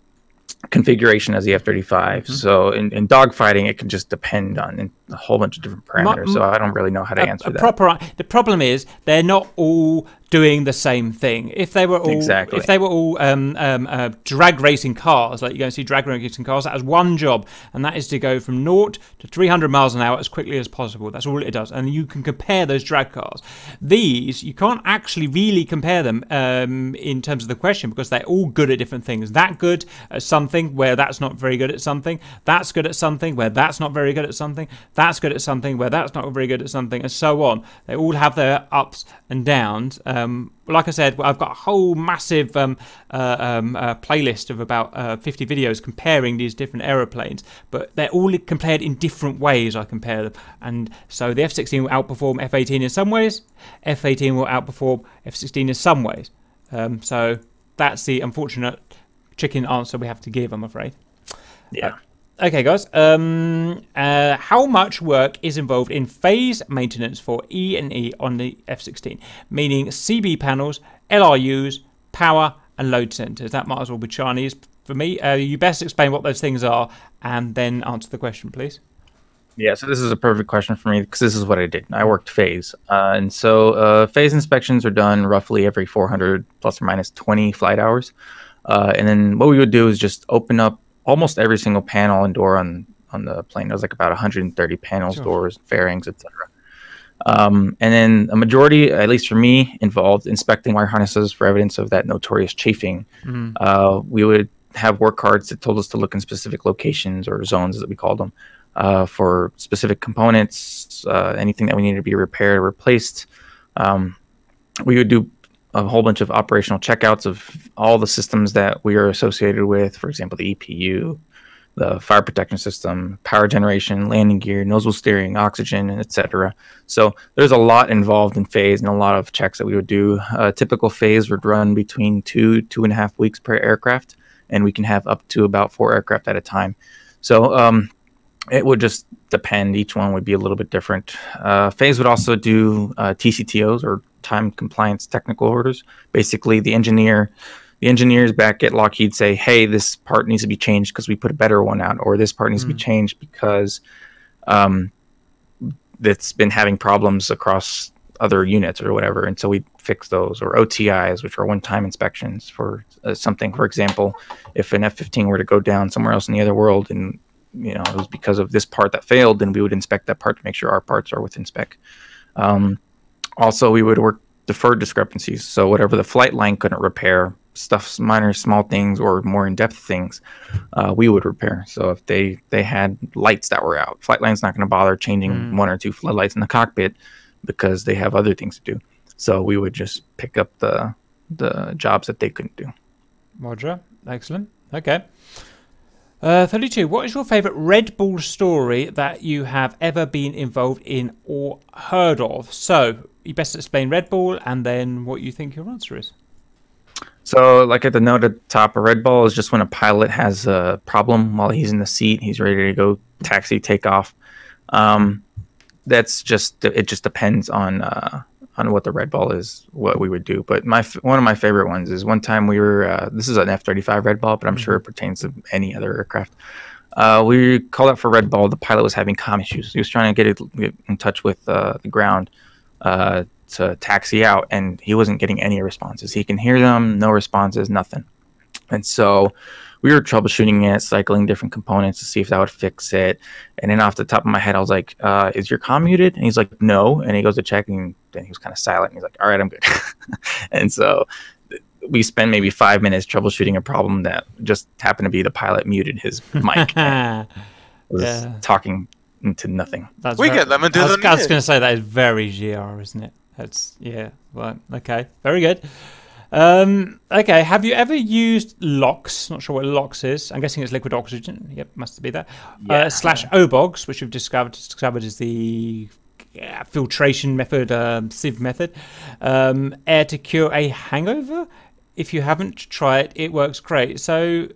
configuration as the F-35. So in dogfighting, it can just depend on a whole bunch of different parameters. So I don't really know how to answer that. The problem is they're not all doing the same thing. If they were all drag racing cars, like you're going to see drag racing cars, that has one job, and that is to go from 0 to 300 miles an hour as quickly as possible. That's all it does, and you can compare those drag cars. These, you can't actually really compare them in terms of the question, because they're all good at different things. That good at something where that's not very good at something. That's good at something where that's not very good at something. That's good at something where that's not very good at something, and so on. They all have their ups and downs. Like I said, I've got a whole massive playlist of about 50 videos comparing these different aeroplanes, but they're all compared in different ways. I compare them, and so the F-16 will outperform F-18 in some ways. F-18 will outperform F-16 in some ways. So that's the unfortunate chicken answer we have to give, I'm afraid. Yeah. Okay, guys. How much work is involved in phase maintenance for E&E on the F-16? Meaning CB panels, LRUs, power, and load centers. That might as well be Chinese for me. You best explain what those things are, and then answer the question, please. Yeah, so this is a perfect question for me because this is what I did. I worked phase. And so phase inspections are done roughly every 400 plus or minus 20 flight hours. And then what we would do is just open up almost every single panel and door on the plane. There was like about 130 panels, doors, fairings, etc. And then a majority, at least for me, involved inspecting wire harnesses for evidence of that notorious chafing. We would have work cards that told us to look in specific locations or zones, as we called them, for specific components, anything that we needed to be repaired or replaced. We would do a whole bunch of operational checkouts of all the systems that we are associated with, for example, the EPU, the fire protection system, power generation, landing gear, nozzle steering, oxygen, etc. So there's a lot involved in phase and a lot of checks that we would do. A typical phase would run between 2.5 weeks per aircraft, and we can have up to about 4 aircraft at a time. So it would just depend. Each one would be a little bit different. Phase would also do TCTOs, or time compliance technical orders. Basically, the engineers back at Lockheed say, hey, this part needs to be changed because we put a better one out, or this part needs to be changed because it's been having problems across other units or whatever. And so we fix those, or OTIs, which are one-time inspections for something. For example, if an F-15 were to go down somewhere else in the other world and it was because of this part that failed, then we would inspect that part to make sure our parts are within spec. Also, we would work deferred discrepancies. So whatever the flight line couldn't repair, minor small things or more in-depth things, we would repair. So if they had lights that were out, flight line's not going to bother changing 1 or 2 floodlights in the cockpit because they have other things to do. So we would just pick up the jobs that they couldn't do. Roger. Excellent. Okay. 32. What is your favourite Red Bull story that you have ever been involved in or heard of? So you best explain Red Bull and then what you think your answer is. So, like at the note at the top, a red ball is just when a pilot has a problem while he's in the seat, he's ready to go taxi, take off. It just depends on what the red ball is, what we would do. But one of my favorite ones is one time we were, this is an F-35 red ball, but I'm sure it pertains to any other aircraft. We called out for red ball. The pilot was having comm issues. He was trying to get in touch with the ground to taxi out, and he wasn't getting any responses. He can hear them, no responses, nothing. And so we were troubleshooting it, cycling different components to see if that would fix it. And then off the top of my head, I was like, is your comm muted? And he's like, no. And he goes to check, and then he was kind of silent. And he's like, all right, I'm good. And so we spent maybe 5 minutes troubleshooting a problem that just happened to be the pilot muted his mic. Was talking into nothing. Get them and do them. I was going to say that is very GR, isn't it? That's right. Okay, very good. Okay, have you ever used LOX? Not sure what LOX is. I'm guessing it's liquid oxygen. Yep, must be that. Slash OBOGs, which we've discovered is the filtration method, sieve method. Air to cure a hangover. If you haven't tried it, works great. So,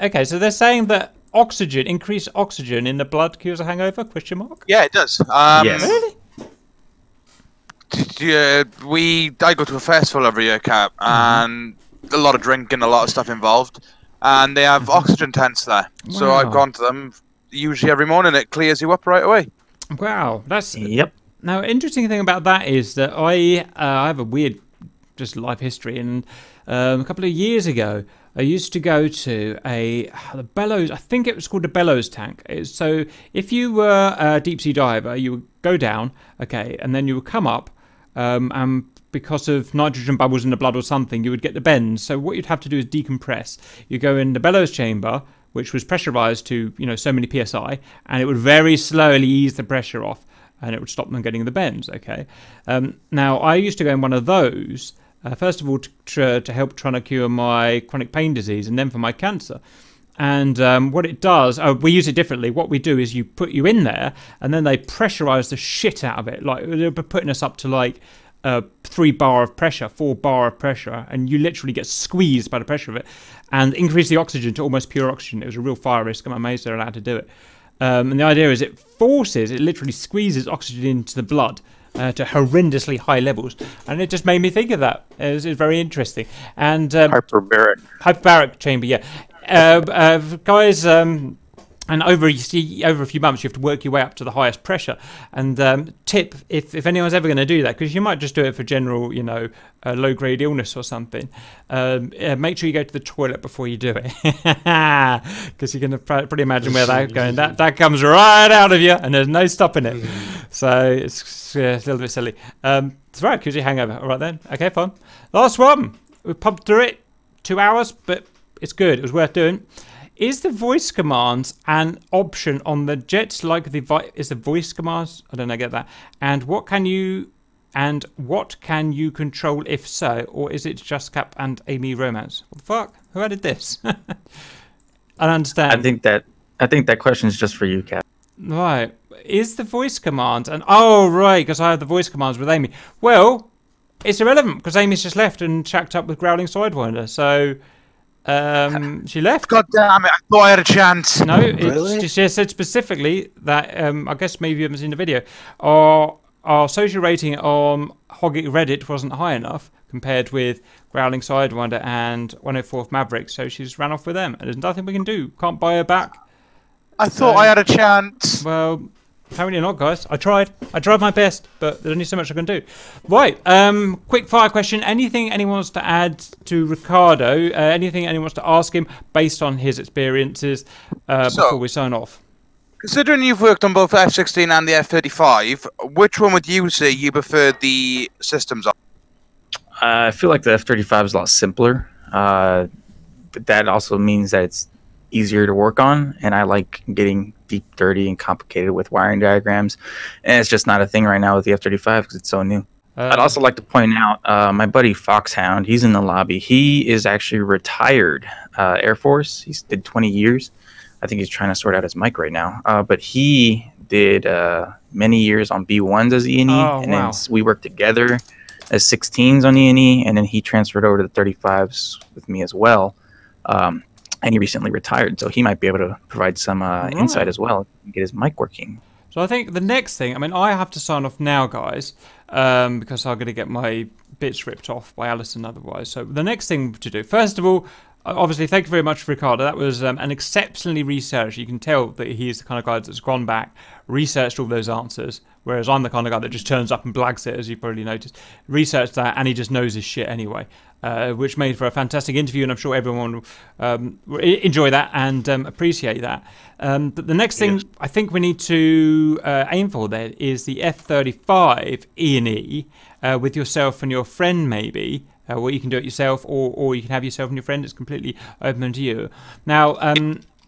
okay, so they're saying that increased oxygen in the blood cures a hangover? Question mark. Yeah, it does. Yes. Really? I go to a festival every year, Cap, and a lot of drinking, a lot of stuff involved, and they have oxygen tents there. Wow. So I've gone to them usually every morning. It clears you up right away. Wow, that's yep. Now, interesting thing about that is that I have a weird just life history, and a couple of years ago, I used to go to the bellows. I think it was called the bellows tank. So if you were a deep sea diver, you would go down, okay, and then you would come up. And because of nitrogen bubbles in the blood or something, you would get the bends. So what you'd have to do is decompress. You go in the bellows chamber, which was pressurized to so many psi, and it would very slowly ease the pressure off, and it would stop them getting the bends. Okay. Now I used to go in one of those. First of all, to help trying to cure my chronic pain disease, and then for my cancer. And what it does, we use it differently. What we do is you put you in there, and then they pressurize the shit out of it. Like they're putting us up to like 3 bar of pressure, 4 bar of pressure, and you literally get squeezed by the pressure of it, and increase the oxygen to almost pure oxygen. It was a real fire risk. I'm amazed they're allowed to do it. And the idea is it literally squeezes oxygen into the blood to horrendously high levels, and it just made me think of that. It was very interesting. And hyperbaric chamber, yeah. Guys, And over a few months, you have to work your way up to the highest pressure. And tip, if anyone's ever going to do that, because you might just do it for general, low-grade illness or something, make sure you go to the toilet before you do it. Because you can pretty imagine where that's going. That comes right out of you, and there's no stopping it. So it's a little bit silly. It's right, because you hangover. All right then. Okay, fine. Last one. We pumped through it. 2 hours, but it's good. It was worth doing. Is the voice commands an option on the jets like is the voice commands? I don't know, get that. And what can you control if so? Or is it just Cap and Amy romance? What the fuck? Who added this? I don't understand. I think that question is just for you, Cap. Right. Is the voice commands right, because I have the voice commands with Amy. Well, it's irrelevant because Amy's just left and shacked up with Growling Sidewinder, so she left. God damn it, I thought I had a chance. No, Really? she said specifically that, I guess maybe you haven't seen the video, our social rating on Hoggit Reddit wasn't high enough compared with Growling Sidewinder and 104th Maverick, so she's ran off with them. And there's nothing we can do. Can't buy her back. I thought I had a chance. Well, apparently not, guys. I tried my best, but there's only so much I can do. Right, quick fire question. Anything anyone wants to add to Ricardo? Anything anyone wants to ask him based on his experiences before we sign off? Considering you've worked on both F-16 and the F-35, which one would you say you prefer the systems on? I feel like the F-35 is a lot simpler, but that also means that it's easier to work on, and I like getting deep, dirty, and complicated with wiring diagrams, and it's just not a thing right now with the F-35 because it's so new. I'd also like to point out my buddy Foxhound. He's in the lobby. He is actually retired Air Force. He's did 20 years. I think he's trying to sort out his mic right now. But he did many years on B1s as E&E, and then we worked together as 16s on E&E, and then he transferred over to the 35s with me as well. And he recently retired, so he might be able to provide some insight as well and get his mic working. So I think the next thing, I have to sign off now, guys, because I'm going to get my bits ripped off by Alison otherwise. So the next thing to do, first of all, obviously, thank you very much, Ricardo. That was an exceptionally researched. You can tell that he's the kind of guy that's gone back, researched all those answers, whereas I'm the kind of guy that just turns up and blags it, as you probably noticed. Researched that, and he just knows his shit anyway, which made for a fantastic interview, and I'm sure everyone will enjoy that and appreciate that. But the next thing I think we need to aim for there is the F-35 E&E with yourself and your friend, maybe. Or you can do it yourself, or you can have yourself and your friend. It's completely open to you. Now,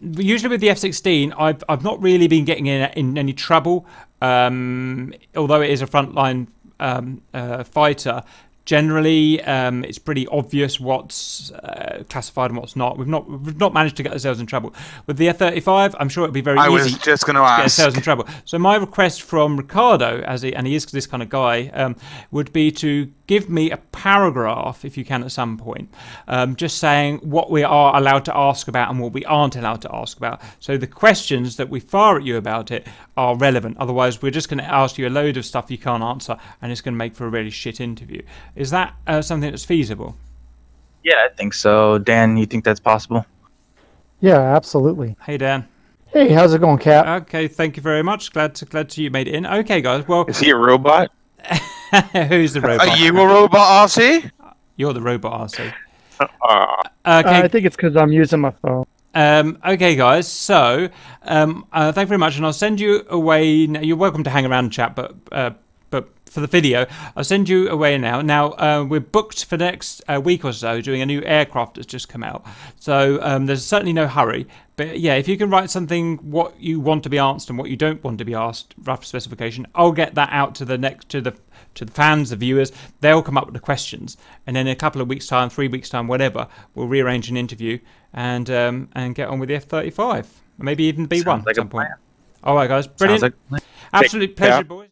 usually with the F-16, I've not really been getting in any trouble, although it is a frontline fighter. Generally, it's pretty obvious what's classified and what's not. We've not managed to get ourselves in trouble with the F-35. I'm sure it'd be very easy. I was just going to get ask. ourselves in trouble. So my request from Ricardo, and he is this kind of guy, would be to give me a paragraph, if you can, at some point, just saying what we are allowed to ask about and what we aren't allowed to ask about. So the questions that we fire at you about it are relevant. Otherwise, we're just going to ask you a load of stuff you can't answer, and it's going to make for a really shit interview. Is that something that's feasible? Yeah, I think so. Dan, you think that's possible? Yeah, absolutely. Hey, Dan. Hey, how's it going, Cap? Okay, thank you very much. Glad to you made it in. Okay, guys. Well, Is he a robot? who's the robot? Are you a robot, RC? You're the robot, RC. Uh, Okay. I think it's because I'm using my phone. Okay, guys. So, thank you very much, and I'll send you away. Now, you're welcome to hang around and chat, but for the video, I'll send you away now. Now, we're booked for the next week or so doing a new aircraft that's just come out. So there's certainly no hurry. But yeah, if you can write something what you want to be asked and what you don't want to be asked, rough specification, I'll get that out to the fans, the viewers. They'll come up with the questions, and then in a couple of weeks' time, 3 weeks' time, whatever, we'll rearrange an interview and get on with the F-35, maybe even B-1 Sounds like at some a point. plan. All right, guys, brilliant. Sounds like a plan. Absolute pleasure, Yeah. boys.